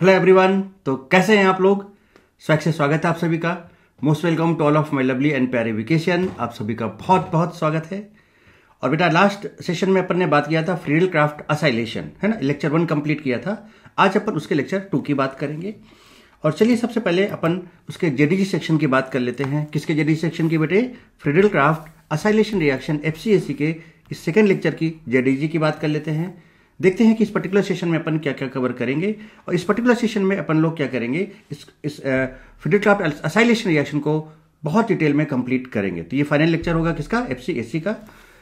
Hello everyone. तो कैसे हैं आप लोग? से स्वागत है आप सभी का। Most welcome to all of my lovely and प्यारे वेकेशन। आप सभी का बहुत बहुत स्वागत है। और बेटा लास्ट सेशन में अपन ने बात किया था फ्रीडल क्राफ्ट असाइलेशन, है ना। लेक्चर 1 कंप्लीट किया था। आज अपन उसके लेक्चर 2 की बात करेंगे। और चलिए सबसे पहले अपन उसके जेडीजी सेक्शन की बात कर लेते हैं। किसके जेडीजी सेक्शन की बेटे? फ्रीडल क्राफ्ट असाइलेशन रिएक्शन एफसीएसी के इस सेकेंड लेक्चर की जेडीजी की बात कर लेते हैं। देखते हैं कि इस पर्टिकुलर सेशन में अपन क्या क्या कवर करेंगे। और इस पर्टिकुलर सेशन में अपन लोग क्या करेंगे, इस फ्रीडल क्राफ्ट असाइलेशन रिएक्शन को बहुत डिटेल में कंप्लीट करेंगे। तो ये फाइनल लेक्चर होगा किसका? एफसीएसी का।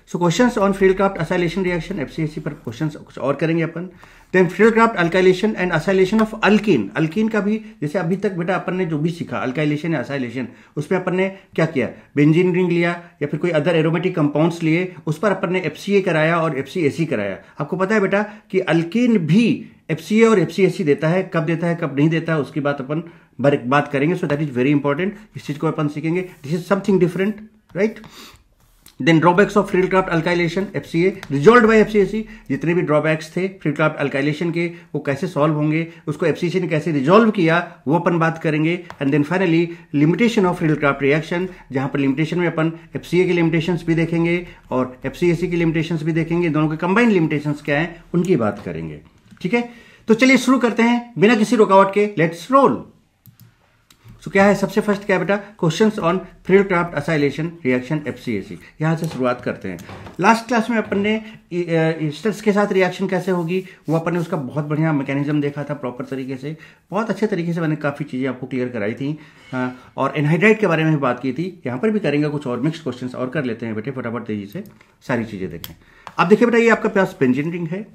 So questions on Friedel Crafts acylation reaction FCAC पर क्वेश्चंस कुछ और करेंगे अपन। Then Friedel Crafts alkylation and acylation of alkene. Alkene का भी जैसे अभी तक बेटा अपन ने जो भी सीखा अल्काइलेशन या असाइलेशन, उसमें अपन ने क्या किया, बेंजीन रिंग लिया या फिर कोई अदर एरोमेटिक कंपाउंड्स लिए, उस पर अपन ने एफसीए कराया और एफसीएसी कराया। आपको पता है बेटा कि अल्कीन भी एफसीए और एफसीएसी देता है। कब देता है कब नहीं देता है उसकी बात अपन बात करेंगे। So that is very important. इस चीज को अपन सीखेंगे। This is something different, right. Then drawbacks of Friedel Crafts alkylation FCA resolved by FCAC. जितने भी ड्रॉबैक्स थे फ्रीडल क्राफ्ट अल्काइलेशन के वो कैसे सॉल्व होंगे, उसको एफसीएसी ने कैसे रिजॉल्व किया, वो अपन बात करेंगे। And then finally limitation of Friedel Crafts reaction, जहां पर लिमिटेशन में अपन एफसीए की लिमिटेशंस भी देखेंगे और एफसीएसी की लिमिटेशंस भी देखेंगे। दोनों के कंबाइंड लिमिटेशंस क्या है उनकी बात करेंगे। ठीक है, तो चलिए शुरू करते हैं बिना किसी रुकावट के। Let's roll. सो क्या है सबसे फर्स्ट क्या है बेटा? Questions on Friedel Crafts acylation reaction FCAC. यहां से शुरुआत करते हैं। लास्ट क्लास में अपन ने स्टेट्स के साथ रिएक्शन कैसे होगी वो अपन ने उसका बहुत बढ़िया मैकेनिज्म देखा था, प्रॉपर तरीके से, बहुत अच्छे तरीके से मैंने काफ़ी चीज़ें आपको क्लियर कराई थी। और एनहाइड्राइड के बारे में भी बात की थी। यहाँ पर भी करेंगे कुछ और मिक्स क्वेश्चन और कर लेते हैं बेटे फटाफट तेजी से सारी चीज़ें देखें। अब देखिए बेटा, ये आपका पास बेंजीन रिंग है,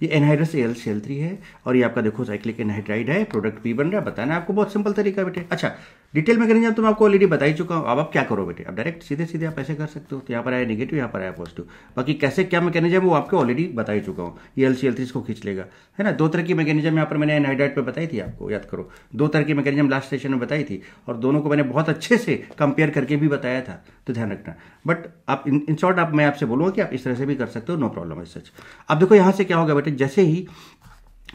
ये एनहाइड्रस AlCl3 है और ये आपका देखो साइक्लिक एनहाइड्राइड है, प्रोडक्ट P बन रहा है। बताना आपको बहुत सिंपल तरीका है बेटे। अच्छा, डिटेल मैकेनिज्म तो मैं आपको ऑलरेडी बता ही चुका हूं। अब आप क्या करो बेटे, अब डायरेक्ट सीधे सीधे आप ऐसे कर सकते हो। तो यहाँ पर आया नेगेटिव, यहाँ पर आया पॉजिटिव। बाकी कैसे क्या मैकेनिज्म वो आपको ऑलरेडी बता ही चुका हूँ। ये AlCl3 को खींच लेगा, है ना। 2 तरह की मैकेनिज्म यहाँ पर मैंने एनहाइड्राइड पे बताई थी, आपको याद करो। 2 तरह की मैकेनिज्म लास्ट सेशन में बताई थी और दोनों को मैंने बहुत अच्छे से कंपेयर करके भी बताया था, तो ध्यान रखना। बट आप इन शॉर्ट आप मैं आपसे बोलूँगा कि आप इस तरह से भी कर सकते हो, नो प्रॉब्लम है सच। अब देखो यहाँ से क्या होगा बेटे, जैसे ही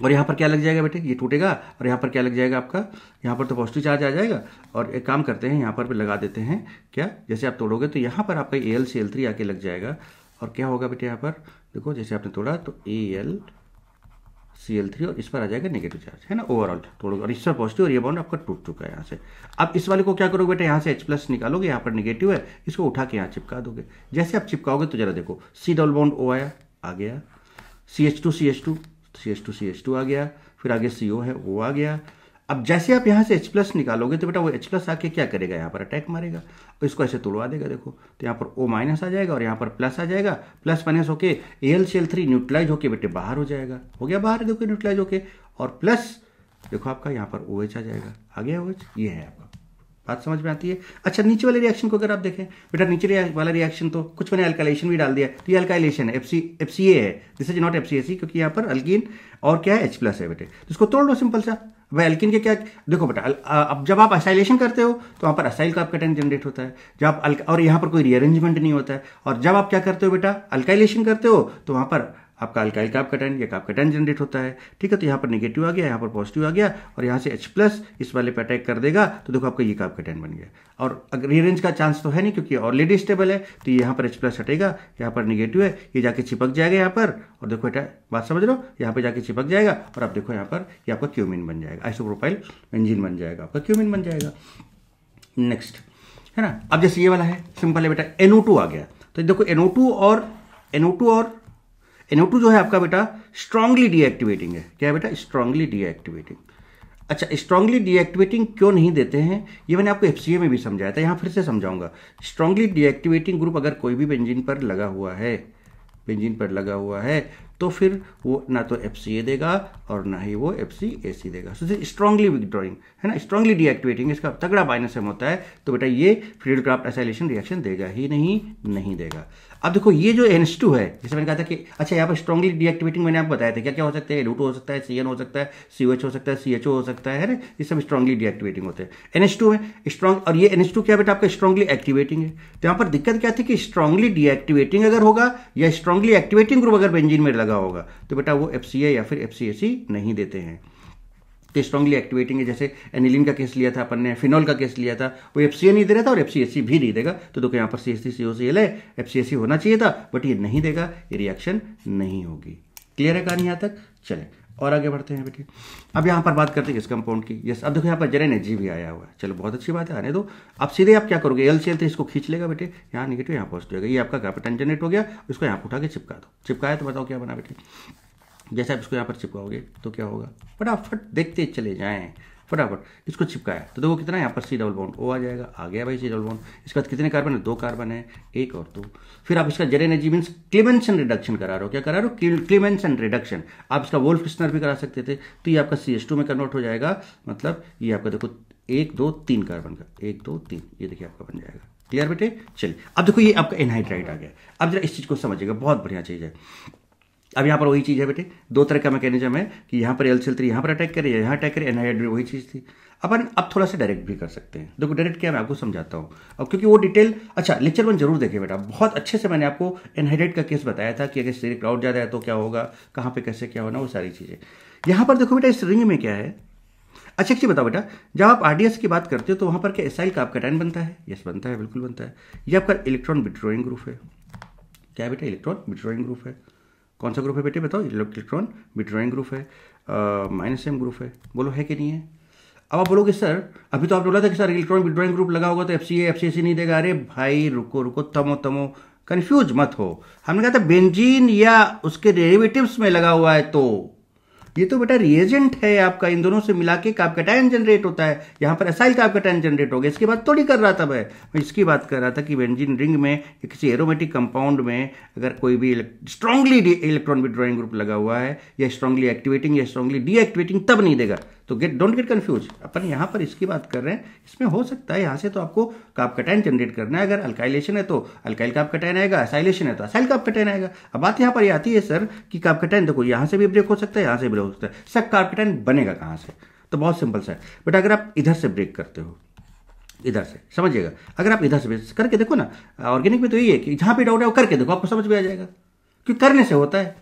और यहाँ पर क्या लग जाएगा बेटे, ये टूटेगा और यहाँ पर क्या लग जाएगा आपका, यहाँ पर तो पॉजिटिव चार्ज आ जाएगा। और एक काम करते हैं, यहाँ पर भी लगा देते हैं क्या, जैसे आप तोड़ोगे तो यहाँ पर आपका AlCl3 आके लग जाएगा। और क्या होगा बेटे, यहाँ पर देखो जैसे आपने तोड़ा तो AlCl3 और इस पर आ जाएगा नेगेटिव चार्ज, है ना। ओवरऑल तोड़ोगे और इस पर पॉजिटिव और ये बॉन्ड आपका टूट चुका है यहाँ से। अब इस वाले को क्या करोगे बेटे, यहाँ से H+ निकालोगे, यहाँ पर नेगेटिव है, इसको उठा के यहाँ चिपका दोगे। जैसे आप चिपकाओगे तो जरा देखो, C डबल बॉन्ड O आया, आ गया, CH2 आ गया, फिर आगे CO है वो आ गया। अब जैसे आप यहाँ से H+ निकालोगे तो बेटा वो H+ आके क्या करेगा, यहाँ पर अटैक मारेगा और इसको ऐसे तोड़वा देगा। देखो तो यहाँ पर O- आ जाएगा और यहाँ पर प्लस आ जाएगा। प्लस माइनस होके AlCl3 न्यूट्रलाइज होके बेटे बाहर हो जाएगा, हो गया बाहर, देखो न्यूट्रलाइज होके। और प्लस देखो आपका यहाँ पर OH आ जाएगा, आ गया OH। ये है आपका, बात समझ में आती है। अच्छा, नीचे वाले रिएक्शन को अगर आप देखें बेटा, नीचे वाला रिएक्शन तो कुछ मैंने अल्काइलेशन भी डाल दिया, तो ये अल्काइलेशन है, FCA है, दिस इज नॉट FCAC, क्योंकि यहाँ पर अल्कीन और क्या है H+ है बेटे। तो इसको तोड़ लो सिंपल सा। भाई अल्कीन के क्या, देखो बेटा अब जब आप असाइलेशन करते हो तो वहाँ पर असाइल का कैटायन जनरेट होता है, जब और यहाँ पर कोई रीअरेंजमेंट नहीं होता है। और जब आप क्या करते हो बेटा, अल्काइलेशन करते हो तो वहाँ पर आपका अल्काइल का कैटायन या कैटायन जनरेट होता है। ठीक है, तो यहाँ पर नेगेटिव आ गया, यहाँ पर पॉजिटिव आ गया और यहाँ से H+ इस वाले पे अटैक कर देगा तो देखो आपका ये कैटायन बन गया। और अगर रीअरेंज का चांस तो है नहीं क्योंकि ऑलरेडी स्टेबल है, तो यहाँ पर H+ हटेगा, यहाँ पर नेगेटिव है, ये जाके चिपक जाएगा यहाँ पर। और देखो बेटा बात समझ लो, यहाँ पे जाके चिपक जाएगा और आप देखो यहाँ पर ये आपका क्यूमिन बन जाएगा, आइसोप्रोपाइल बेंजीन बन जाएगा, आपका क्यूमिन बन जाएगा। नेक्स्ट है ना। अब जैसे ये वाला है, सिंपल है बेटा, NO2 आ गया। तो देखो NO2 जो है आपका बेटा स्ट्रांगली डीएक्टिवेटिंग है। क्या है बेटा? Strongly deactivating. अच्छा, स्ट्रांगली डीएक्टिवेटिंग क्यों नहीं देते हैं ये मैंने आपको FCA में भी समझाया था, यहाँ फिर से समझाऊंगा। स्ट्रांगली डीएक्टिवेटिंग ग्रुप अगर कोई भी बेंजीन पर लगा हुआ है तो फिर वो ना तो FCA देगा और ना ही वो FCAC देगा। सो स्ट्रांगली विथड्रॉइंग है ना, स्ट्रांगली डीएक्टिवेटिंग, इसका तगड़ा बाइनसम होता है। तो बेटा ये फ्रीडल क्राफ्ट असाइलेशन रिएक्शन देगा ही नहीं देगा। अब देखो ये जो H2 है, जैसे मैंने कहा था कि अच्छा यहाँ पर स्ट्रांगली डीएक्टिवेटिंग मैंने आपको बताया था क्या क्या हो सकता है, L2 हो सकता है, CN हो सकता है, COH हो सकता है, CHO हो सकता है ना, ये सब स्ट्रांगली डीएक्टिवेटिंग होते हैं। NH2 में स्ट्रांग, और ये NH2 क्या बेटा आपका स्ट्रांगली एक्टिवेटिंग है। तो यहाँ पर दिक्कत क्या थी कि स्ट्रांगली डीएक्टिवेटिंग अगर होगा या स्ट्रांगली एक्टिवेटिंग ग्रुप अगर बेंजीन में लगा होगा तो बेटा वो FCA या फिर FCAC नहीं देते हैं। तो स्ट्रांगली एक्टिवेटिंग है। जैसे एनिलीन का केस लिया था अपन ने, फिनॉल का केस लिया था, वो FCA नहीं दे रहा था और FCAC भी नहीं देगा। तो देखो यहाँ पर CH3COCl है, FCAC होना चाहिए था बट ये नहीं देगा, ये रिएक्शन नहीं होगी। क्लियर है कहानी यहाँ तक? चले और आगे बढ़ते हैं बेटे। अब यहाँ पर बात करते हैं इस कंपाउंड की। यस, अब देखो यहाँ पर ZnHg भी आया हुआ है। चलो बहुत अच्छी बात है, आने दो। अब सीधे आप क्या करोगे, LCl3 इसको खींच लेगा बेटे, यहाँ नेगेटिव यहाँ पॉजिटिव होगा, ये आपका कैपेटन जनरेट हो गया, इसको यहाँ पर उठा के चिपका दो। चिपकाया तो बताओ क्या बना बेटे। जैसे आप इसको यहाँ पर चिपकाओगे तो क्या होगा, फटाफट देखते चले जाएं, फटाफट इसको चिपकाया तो देखो कितना यहाँ पर C डबल बॉन्ड O आ जाएगा, आ गया भाई C डबल बॉन्ड। इसके बाद कितने कार्बन है, 2 कार्बन है, 1 और 2। फिर आप इसका ZnHg मीन्स क्लीमेंसन रिडक्शन करा रहे हो। क्या करा रहे हो, क्लीमेंसन रिडक्शन। आप इसका वोल्फ किस्नर भी करा सकते थे, तो ये आपका CH2 में कन्वर्ट हो जाएगा। मतलब ये आपका देखो 1 2 3 कार्बन का 1 2 3, ये देखिए आपका बन जाएगा। क्लियर बेटे? चलिए अब देखो ये आपका एनहाइड्राइड आ गया। अब जरा इस चीज़ को समझिएगा, बहुत बढ़िया चीज़ है। अब यहाँ पर वही चीज़ है बेटे, 2 तरह का मैकेनिज्म है कि यहाँ पर LCl3 यहाँ पर अटैक करे, यहाँ अटैक करे, एनहाइड्राइड वही चीज़ थी। अपन अब थोड़ा सा डायरेक्ट भी कर सकते हैं। देखो डायरेक्ट क्या, मैं आपको समझाता हूँ अब, क्योंकि वो डिटेल, अच्छा लेक्चर 1 जरूर देखें बेटा, बहुत अच्छे से मैंने आपको एनहाइड्राइड का केस बताया था कि अगर स्टेरिक क्राउड ज़्यादा है तो क्या होगा, कहाँ पे कैसे क्या होना, वो सारी चीज़ें। यहाँ पर देखो बेटा इस रिंग में क्या है। अच्छा एक चीज़ बताओ बेटा, जब आप RDS की बात करते हो तो वहाँ पर क्या एसाइल का आपका कैटायन बनता है? यस बनता है, बिल्कुल बनता है। ये आपका इलेक्ट्रॉन विथड्रॉइंग ग्रुप है। क्या है बेटा, इलेक्ट्रॉन विथड्रॉइंग ग्रुप है। कौन सा ग्रुप है बेटे बताओ, इलेक्ट्रॉन विथड्रॉइंग ग्रुप है, -M ग्रुप है। बोलो है कि नहीं है? अब आप बोलोगे सर अभी तो आप बोला था कि सर इलेक्ट्रॉन विथड्रॉइंग ग्रुप लगा होगा तो FCA FCAC नहीं देगा। अरे भाई रुको रुको, तमो तमो, कंफ्यूज मत हो। हमने कहा था बेंजीन या उसके डेरिवेटिव्स में लगा हुआ है, तो ये तो बेटा रिएजेंट है आपका, इन दोनों से मिला के आप कैटायन जनरेट होता है। यहाँ पर एसाइल का कैटायन जनरेट हो गया। इसकी बात थोड़ी कर रहा था मैं इसकी बात कर रहा था कि बेंजीन रिंग में किसी एरोमेटिक कंपाउंड में अगर कोई भी स्ट्रांगली इलेक्ट्रॉन विथड्रॉइंग ग्रुप लगा हुआ है या स्ट्रांगली एक्टिवेटिंग या स्ट्रांगली डीएक्टिवेटिंग, तब नहीं देगा। तो डोंट गेट कंफ्यूज, अपन यहाँ पर इसकी बात कर रहे हैं। इसमें हो सकता है यहाँ से तो आपको काप कैटायन जनरेट करना है। अगर अल्काइलेशन है तो अल्काइल काप कैटायन आएगा, एसाइलेशन है तो एसाइल काप कैटायन आएगा। अब बात यहाँ पर ये आती है सर कि काप कैटायन देखो यहाँ से भी ब्रेक हो सकता है, यहाँ से ब्रेक हो सकता है। सर काप कैटायन बनेगा कहाँ से? तो बहुत सिंपल सा है बट अगर आप इधर से ब्रेक करते हो, इधर से समझिएगा, अगर आप इधर से करके देखो ना, ऑर्गेनिक में तो यही है कि जहाँ पे डाउट है वो करके देखो, आपको समझ में आ जाएगा। क्योंकि करने से होता है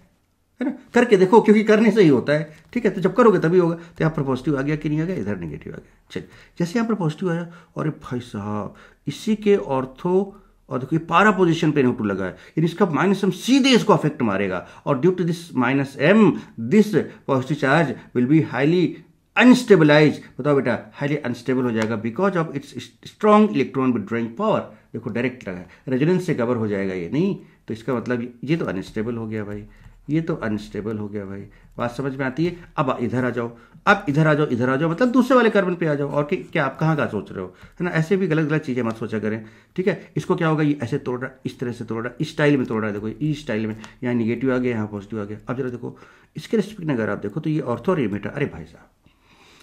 ना, करके देखो, क्योंकि करने से ही होता है। ठीक है, तो जब करोगे तभी होगा। तो यहाँ पर पॉजिटिव आ गया कि नहीं आ गया, इधर नेगेटिव आ गया। चलिए जैसे यहाँ पर पॉजिटिव आया, और भाई साहब इसी के ऑर्थो और देखो ये पारा पोजीशन पे NO2 लगा है, यानी इसका -M सीधे इसको अफेक्ट मारेगा। और due to this -M this positive charge will be highly unstabilise. बताओ बेटा, हाईली अनस्टेबल हो जाएगा because of its strong electron withdrawing power. देखो डायरेक्ट लगा है, रेजोनेंस से कवर हो जाएगा ये, नहीं तो इसका मतलब ये तो अनस्टेबल हो गया भाई, ये तो अनस्टेबल हो गया भाई। बात समझ में आती है? अब इधर आ जाओ, अब इधर आ जाओ, इधर आ जाओ, मतलब दूसरे वाले कार्बन पे आ जाओ। और क्या आप कहाँ का सोच रहे हो, है ना? ऐसे भी गलत गलत चीज़ें मत सोचा करें। ठीक है, इसको क्या होगा, ये ऐसे तोड़ रहा, इस तरह से तोड़ रहा, इस स्टाइल में तोड़ रहा है। देखो इस स्टाइल में, यहाँ निगेटिव आ गया, यहाँ पॉजिटिव आ गया। अब जरा देखो इसके रेस्पेक्ट में अगर आप देखो तो ये ऑर्थो और ये मेटा। अरे भाई साहब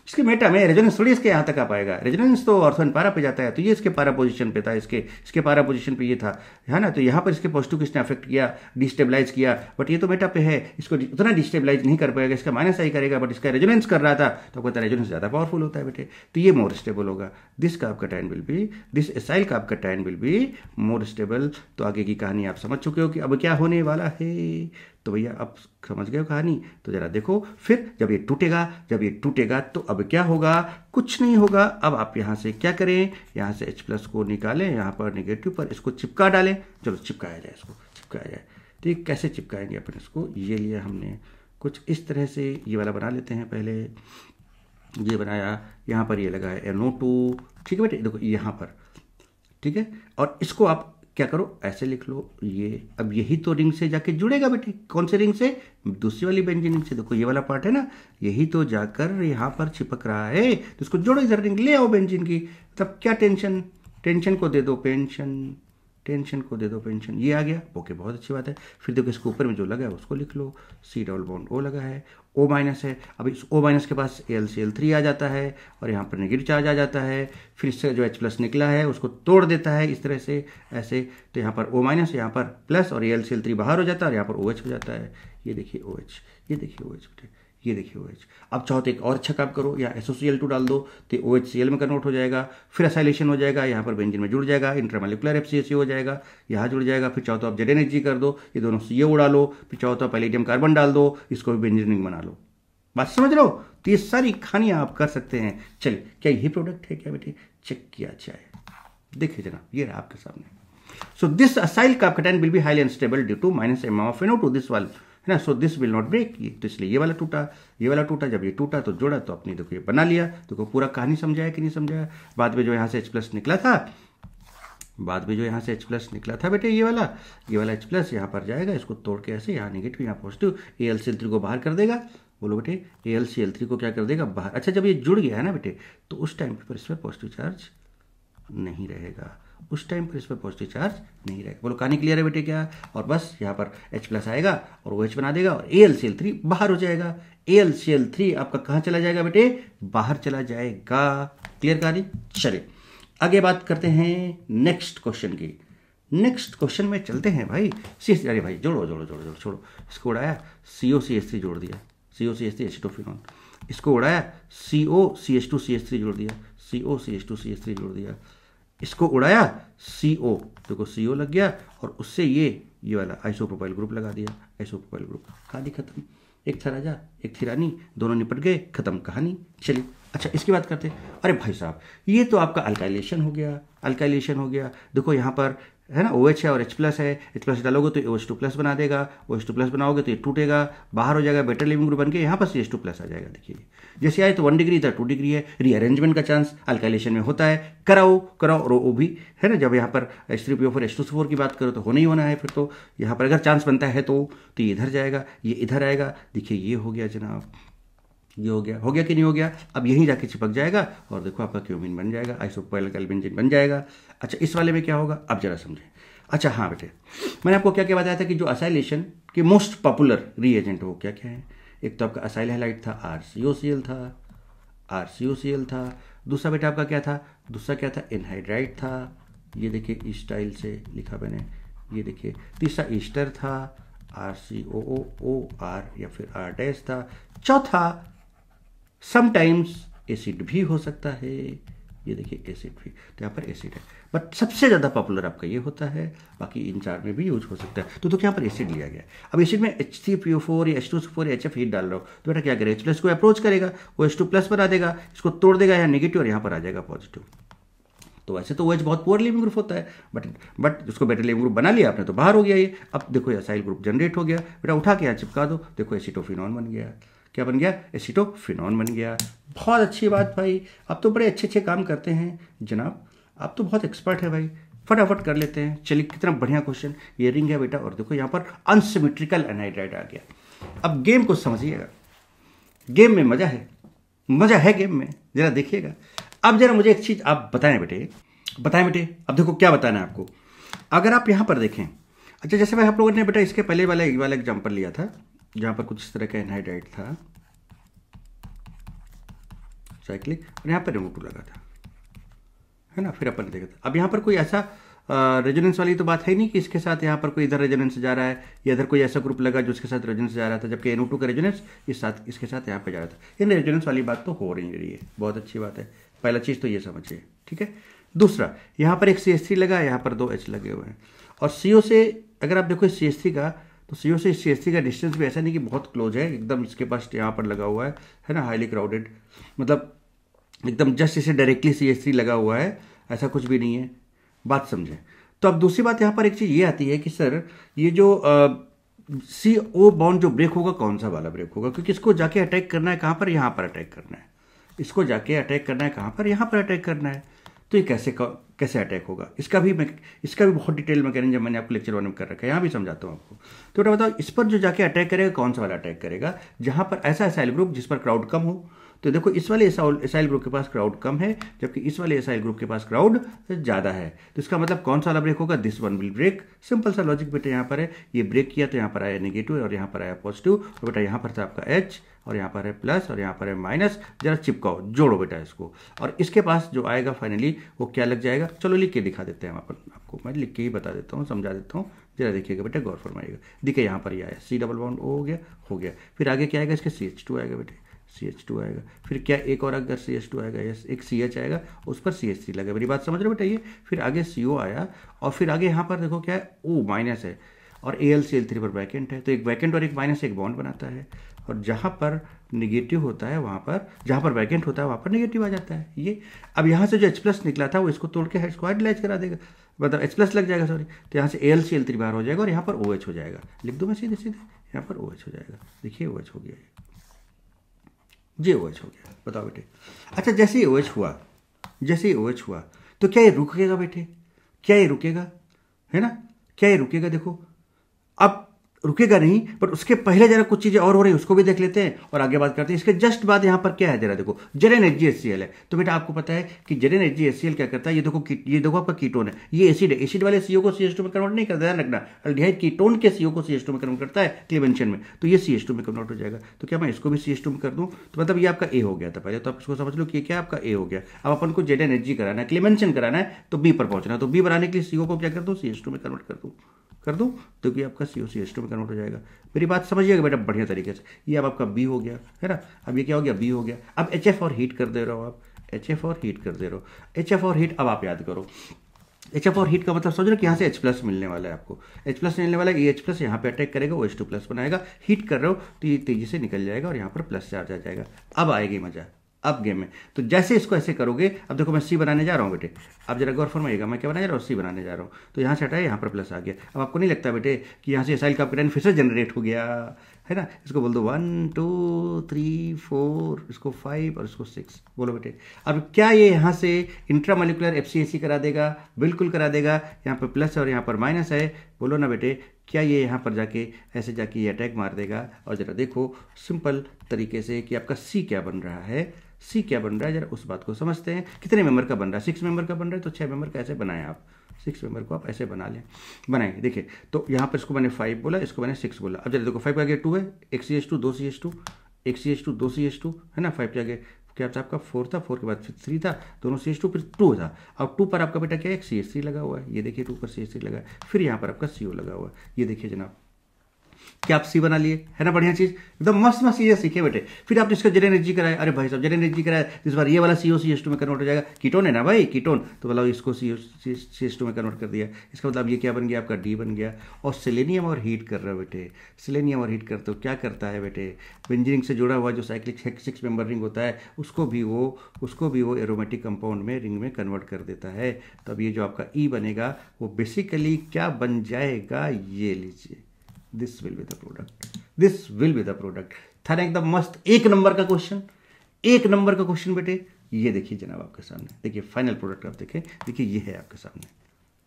इसके मेटा में रेजोनेंस थोड़ी इसके यहाँ तक आ पाएगा। रेजोनेंस तो ऑर्थो एंड पारा पे जाता है, तो ये इसके पारा पोजीशन पे था, इसके पारा पोजीशन पे ये था, है ना? तो यहाँ पर इसके पॉजिटिव किसने अफेक्ट किया, डिस्टेबलाइज किया। बट ये तो मेटा पे है, इसको उतना डिस्टेबलाइज नहीं कर पाएगा, इसका -I करेगा। बट इसका रेजोनेंस कर रहा था तो आपका रेजोनेंस ज़्यादा पावरफुल होता है बेटे, तो ये मोर स्टेबल होगा। दिस का आपका cation will be, this acyl का आपका cation will be more stable. तो आगे की कहानी आप समझ चुके हो कि अब क्या होने वाला है। तो भैया आप समझ गए हो कहानी। तो जरा देखो फिर जब ये टूटेगा तो अब क्या होगा, कुछ नहीं होगा। अब आप यहाँ से क्या करें, यहाँ से H+ को निकालें, यहाँ पर नेगेटिव पर इसको चिपका डालें। चलो चिपकाया जाए, इसको चिपकाया जाए। तो ये कैसे चिपकाएंगे अपन इसको, ये लिया हमने कुछ इस तरह से, ये वाला बना लेते हैं पहले। ये बनाया, यहाँ पर ये लगा है NO2। ठीक है बेटे, देखो यहाँ पर, ठीक है। और इसको आप क्या करो, ऐसे लिख लो ये। अब यही तो रिंग से जाके जुड़ेगा बेटे। कौन से रिंग से, दूसरी वाली बेंजीन रिंग से। देखो ये वाला पार्ट है ना, यही तो जाकर यहाँ पर चिपक रहा है। तो इसको जोड़ो इधर, रिंग ले आओ बेंजीन की। तब क्या टेंशन को दे दो टेंशन को दे दो पेंशन। ये आ गया, ओके बहुत अच्छी बात है। फिर देखो इसके ऊपर में जो लगा है उसको लिख लो, C डबल बॉन्ड O लगा है, O- है। अब इस O- के पास LCl3 आ जाता है और यहाँ पर नेगेटिव चार्ज आ जाता है। फिर इससे जो H+ निकला है उसको तोड़ देता है इस तरह से, ऐसे। तो यहाँ पर O-, यहाँ पर प्लस और LCl3 बाहर हो जाता है और यहाँ पर OH हो जाता है। ये देखिए OH, ये देखिए OH बेटे, ये देखिए OH। अब चाहो तो एक और अच्छा काम करो, या SOCl2 डाल दो तो OHCl में कन्वर्ट हो जाएगा। फिर एसाइलेशन हो जाएगा, यहाँ पर बेंजीन में जुड़ जाएगा, इंट्रामोलिकुलर FCAC हो जाएगा, यहाँ जुड़ जाएगा। फिर चाहो तो आप ZnHg कर दो, ये दोनों CO डालो। फिर चाहो तो आप पैलेडियम कार्बन डाल दो, इसको भी बेंजीन रिंग बना लो। बात समझ रहे हो? तो ये सारी कहानियां आप कर सकते हैं। चलिए, क्या ये प्रोडक्ट है क्या बेटे? चेक किया जाए। देखिए जनाब, ये रहा आपके सामने। So this acyl carbocation will be highly unstable due to minus M of NO2 this वाल, है ना। So this will not break, तो इसलिए ये वाला टूटा, ये वाला टूटा। जब ये टूटा तो जोड़ा, तो अपनी देखो ये बना लिया। देखो पूरा कहानी समझाया कि नहीं समझाया? बाद में जो यहाँ से H+ निकला था, बाद में जो यहाँ से H+ निकला था बेटे, ये वाला H+ यहाँ पर जाएगा, इसको तोड़ के ऐसे, यहाँ नेगेटिव यहाँ पॉजिटिव, AlCl3 को बाहर कर देगा। बोलो बेटे, AlCl3 को क्या कर देगा? बाहर। अच्छा, जब ये जुड़ गया है ना बेटे, तो उस टाइम पर इस पर पॉजिटिव चार्ज नहीं रहेगा, उस टाइम पर इस पर पॉजिटिव चार्ज नहीं रहेगा। बोलो कहानी क्लियर है बेटे क्या? और बस यहाँ पर H+ आएगा और OH बना देगा और AlCl3 बाहर हो जाएगा। AlCl3 आपका कहाँ चला जाएगा बेटे? बाहर चला जाएगा। क्लियर कहानी? चलिए आगे बात करते हैं नेक्स्ट क्वेश्चन की। नेक्स्ट क्वेश्चन में चलते हैं भाई। अरे भाई जोड़ो जोड़ो जोड़ो जोड़ो, छोड़ो। इसको उड़ाया, COCH3 जोड़ दिया, COCH3 एसिटोफिनॉन। इसको उड़ाया, COCH2CH3 जोड़ दिया, COCH2CH3 जोड़ दिया। इसको उड़ाया, CO, देखो CO लग गया और उससे ये वाला आइसोप्रोपाइल ग्रुप लगा दिया, आइसोप्रोपाइल ग्रुप। कहानी खत्म। एक था राजा, एक थी रानी, दोनों निपट गए, खत्म कहानी। चलिए अच्छा, इसकी बात करते हैं। अरे भाई साहब, ये तो आपका अल्काइलेशन हो गया, अल्काइलेशन हो गया। देखो यहाँ पर है ना, OH है और H+ है, H+ डालोगे तो OH2+ बना देगा, OH2+ बनाओगे तो ये टूटेगा, बाहर हो जाएगा, बेटर लिविंग ग्रुप बन के यहाँ पर CH2+ आ जाएगा। देखिए जैसे आए तो 1 डिग्री था, 2 डिग्री है। रीअरेंजमेंट का चांस अल्काइलेशन में होता है, कराओ और वो भी है ना। जब यहाँ पर H3PO4 H2SO4 की बात करो तो होना ही होना है। फिर तो यहाँ पर अगर चांस बनता है तो ये इधर जाएगा, ये इधर आएगा। देखिए ये हो गया जनाब, ये हो गया कि नहीं हो गया? अब यहीं जाके चिपक जाएगा और देखो आपका क्यूमीन बन जाएगा, आइसोप्रोपाइल बेंजीन बन जाएगा। अच्छा, इस वाले में क्या होगा अब जरा समझें। अच्छा हाँ बेटे, मैंने आपको क्या क्या बताया था कि जो असाइलेशन के मोस्ट पॉपुलर रीएजेंट वो क्या क्या है। एक तो आपका असाइल हैलाइड था, RCOCl था। दूसरा बेटा आपका क्या था? दूसरा क्या था? एनहाइड्राइड था। ये देखिए इस स्टाइल से लिखा मैंने, ये देखिए। तीसरा ईस्टर था, RCOOR या फिर R- था। चौथा समटाइम्स एसिड भी हो सकता है, ये देखिए एसिड भी, तो यहाँ पर एसिड है, बट सबसे ज़्यादा पॉपुलर आपका ये होता है। बाकी इन 4 में भी यूज हो सकता है। तो यहाँ पर एसिड लिया गया। अब एसिड में H3PO4 या H2SO4 या HF हीट डाल रहा हो तो बेटा क्या करेगा? H+ को अप्रोच करेगा, वो H2+ बना देगा, इसको तोड़ देगा यहाँ नेगेटिव और यहाँ पर आ जाएगा पॉजिटिव। तो वैसे तो OH बहुत पुअर लिविंग ग्रुप होता है, बट उसको बेटर लिविंग ग्रुप बना लिया आपने तो बाहर हो गया ये। अब देखो ये असाइल ग्रुप जनरेट हो गया बेटा, उठा के यहाँ चिपका दो, देखो एसिटोफिनॉन बन गया। क्या बन गया? एसिटोफिनॉन बन गया। बहुत अच्छी बात भाई, आप तो बड़े अच्छे काम करते हैं जनाब, आप तो बहुत एक्सपर्ट है भाई, फटाफट कर लेते हैं। चलिए कितना बढ़िया क्वेश्चन। ये रिंग है बेटा और देखो यहाँ पर अनसिमेट्रिकल एनहाइड्राइड आ गया। अब गेम को समझिएगा, गेम में मजा है गेम में, जरा देखिएगा। अब जरा मुझे एक चीज आप बताएं बेटे। अब देखो क्या बताना है आपको। अगर आप यहाँ पर देखें, अच्छा जैसे मैं आप लोगों ने बेटा इसके पहले वाला एग्जाम्पल लिया था जहाँ पर कुछ इस तरह का एनहाइड्राइड था साइक्लिक, और यहाँ पर NO2 लगा था, है ना। फिर अपन देखा था। अब यहाँ पर कोई ऐसा रेजोनेंस वाली तो बात है नहीं कि इसके साथ यहाँ पर कोई इधर रेजोनेंस जा रहा है या इधर कोई ऐसा ग्रुप लगा जो इसके साथ रेजोनेंस जा रहा था, जबकि NO2 का रेजोनेंस इसके साथ यहाँ पे जा रहा था। इन रेजोनेंस वाली बात तो हो रही है, बहुत अच्छी बात है। पहला चीज़ तो ये समझिए, ठीक है। दूसरा, यहाँ पर एक CH3 लगा, यहाँ पर 2 H लगे हुए हैं, और CO से अगर आप देखो CH3 का, तो CO से CH3 का डिस्टेंस भी ऐसा नहीं कि बहुत क्लोज है एकदम, इसके पास यहाँ पर लगा हुआ है ना, हाईली क्राउडेड, मतलब एकदम जस्ट इसे डायरेक्टली CH3 लगा हुआ है, ऐसा कुछ भी नहीं है। बात समझें। तो अब दूसरी बात यहाँ पर एक चीज़ ये आती है कि सर ये जो CO बॉन्ड जो ब्रेक होगा, कौन सा वाला ब्रेक होगा? क्योंकि इसको जाके अटैक करना है कहाँ पर? यहाँ पर अटैक करना है। इसको जाके अटैक करना है कहाँ पर? यहाँ पर अटैक करना है। तो ये कैसे अटैक होगा? इसका भी बहुत डिटेल मैकेनिज्म मैंने आपको लेक्चर 1 में कर रखा है, यहाँ भी समझाता हूँ आपको। तो बेटा बताओ, इस पर जो जाके अटैक करेगा, कौन सा वाला अटैक करेगा? जहाँ पर ऐसा एसाइल ग्रुप जिस पर क्राउड कम हो। तो देखो इस वाले एसाइल ग्रुप के पास क्राउड कम है, जबकि इस वाले एसाइल ग्रुप के पास क्राउड ज़्यादा है। तो इसका मतलब कौन सा वाला ब्रेक होगा? This one will break. Simple सा लॉजिक बेटा यहाँ पर है, ये ब्रेक किया तो यहाँ पर आया नेगेटिव और यहाँ पर आया पॉजिटिव, और बेटा यहाँ पर था आपका H और यहाँ पर है प्लस और यहाँ पर है माइनस। जरा चिपकाओ, जोड़ो बेटा इसको, और इसके पास जो आएगा फाइनली वो क्या लग जाएगा? चलो लिख के दिखा देते हैं आपको, मैं लिख के ही बता देता हूँ, समझा देता हूँ, जरा देखिएगा बेटा, गौर फरमाइएगा। देखिए यहाँ पर ये आया C डबल बॉन्ड O हो गया। फिर आगे क्या आएगा? इसके CH2 आएगा बेटे, CH2 आएगा। फिर क्या एक और अगर CH2 आएगा, यस, एक CH आएगा, उस पर CH3 लगा। मेरी बात समझ रहे हो बेटा? ये फिर आगे CO आया, और फिर आगे यहाँ पर देखो क्या है? O माइनस है, और AlCl3 पर वैकेंट है, तो एक वैकेंट और एक माइनस एक बॉन्ड बनाता है, और जहाँ पर निगेटिव होता है वहाँ पर, जहाँ पर वैकेंट होता है वहाँ पर निगेटिव आ जाता है ये। अब यहाँ से जो H+ निकला था वो इसको तोड़ के इसको हाइड्रोलाइज करा देगा, मतलब H+ लग जाएगा सॉरी, तो यहाँ से AlCl3 बाहर हो जाएगा और यहाँ पर OH हो जाएगा। लिख दूँ मैं सीधे सीधे, यहाँ पर OH हो जाएगा, देखिए OH हो गया, ये OH हो गया। बताओ बेटे, अच्छा जैसे ही OH हुआ, जैसे ही OH हुआ तो क्या ये रुकेगा बेटे? क्या ये रुकेगा? है ना, क्या ये रुकेगा? देखो अब रुकेगा नहीं, पर उसके पहले जरा कुछ चीजें और हो रही है उसको भी देख लेते हैं और आगे बात करते हैं। इसके जस्ट बाद यहाँ पर क्या है जरा देखो, ZnHgHCl है। तो बेटा आपको पता है कि ZnHgHCl क्या करता है, ये देखो आपका कीटोन है, ये एसिड है, एसिड वाले CO को CH2 में कन्वर्ट नहीं करता, ध्यान रखना। अल्डिहाइड कीटोन के CO को CH2 में कन्वर्ट करता है क्लीवेंशन में, तो ये CH2 में कन्वर्ट हो जाएगा। तो क्या मैं इसको भी CH2 में कर दूं? तो मतलब ये आपका A हो गया था पहले, तो आप इसको समझ लो कि क्या आपका A हो गया। अब अपन को ZnHg कराना है, क्लीवेंशन कराना है, तो B पर पहुंचना है। तो B बनाने के लिए CO को क्या कर दूं, CH2 में कन्वर्ट कर दूं, तो कि आपका CO CH2 में कन्वर्ट हो जाएगा। मेरी बात समझिएगा बेटा बढ़िया तरीके से। ये अब आपका B हो गया, है ना। अब ये क्या हो गया, B हो गया। अब HF और हीट कर दे रहे हो आप, HF और हीट कर दे रहे हो। HF और हीट अब आप याद करो, HF और हीट का मतलब समझ रहे कि यहाँ से H+ मिलने वाला है आपको, H+ मिलने वाला है। ये H+ यहाँ पे अटैक करेगा, वो H2+ बनाएगा। हीट कर रहे हो तो ये तेजी से निकल जाएगा और यहाँ पर प्लस चार्ज आ जाएगा। अब आएगी मजा अब गेम में। तो जैसे इसको ऐसे करोगे, अब देखो मैं C बनाने जा रहा हूँ बेटे, अब जरा गौर फरमाइएगा मैं क्या बनाने जा रहा हूँ, C बनाने जा रहा हूँ। तो यहाँ से हटाया, यहाँ पर प्लस आ गया। अब आपको नहीं लगता बेटे कि यहाँ से एसाइल कार्बोकेटायन फिर से जनरेट हो गया, है ना। इसको बोल दो 1 2 3 4, इसको 5 और इसको 6, बोलो बेटे। अब क्या ये यहाँ से इंट्रामोलिकुलर FCAC करा देगा? बिल्कुल करा देगा। यहाँ पर प्लस और यहाँ पर माइनस है, बोलो ना बेटे, क्या ये यहाँ पर जाके ऐसे जाके ये अटैक मार देगा? और जरा देखो सिंपल तरीके से कि आपका C क्या बन रहा है, C क्या बन रहा है, जरा उस बात को समझते हैं। कितने मेंबर का बन रहा है? 6 मेंबर का बन रहा है, तो 6 मेंबर का ऐसे बनाएं आप, 6 मेंबर को आप ऐसे बना लें, बनाएंगे। देखिए तो यहाँ पर इसको मैंने 5 बोला, इसको मैंने 6 बोला। अब जरा देखो 5 के आगे 2 है, एक CH2 2 CH2, एक CH2 2 CH2, है ना। 5 के आगे क्या था आपका 4 था, 4 के बाद फिर 3 था, दोनों CH2 फिर 2 था। अब 2 पर आपका बेटा क्या है, एक CH3 लगा हुआ है, ये देखिए 2 पर CH3 लगा है। फिर यहाँ पर आपका CO लगा हुआ है, ये देखिए जनाब, क्या आप C बना लिए, है ना। बढ़िया चीज, एकदम मस्त मस्त चीजें सीखे बेटे। फिर आपने इसका ZnHg कराया, अरे भाई साहब ZnHg कराया, इस बार ये वाला CO CH2 में कन्वर्ट हो जाएगा। कीटोन है ना भाई, कीटोन, तो मतलब इसको CH2 में कन्वर्ट कर दिया। इसका मतलब ये क्या बन गया आपका, D बन गया। और सेलेनियम और हीट कर रहे हो बेटे, सेलेनियम और हीट करते हो, क्या करता है बेटे, बेंजीन से जुड़ा हुआ जो साइक्लिक 6 मेंबर रिंग होता है उसको भी वो एरोमेटिक कंपाउंड में रिंग में कन्वर्ट कर देता है। तो अब ये जो आपका E बनेगा वो बेसिकली क्या बन जाएगा, ये लीजिए, this will be the product, this will be the product. था ना एकदम मस्त, 1 नंबर का क्वेश्चन, 1 नंबर का क्वेश्चन बेटे। ये देखिए जनाब आपके सामने, देखिए फाइनल प्रोडक्ट आप देखें, देखिए ये है आपके सामने,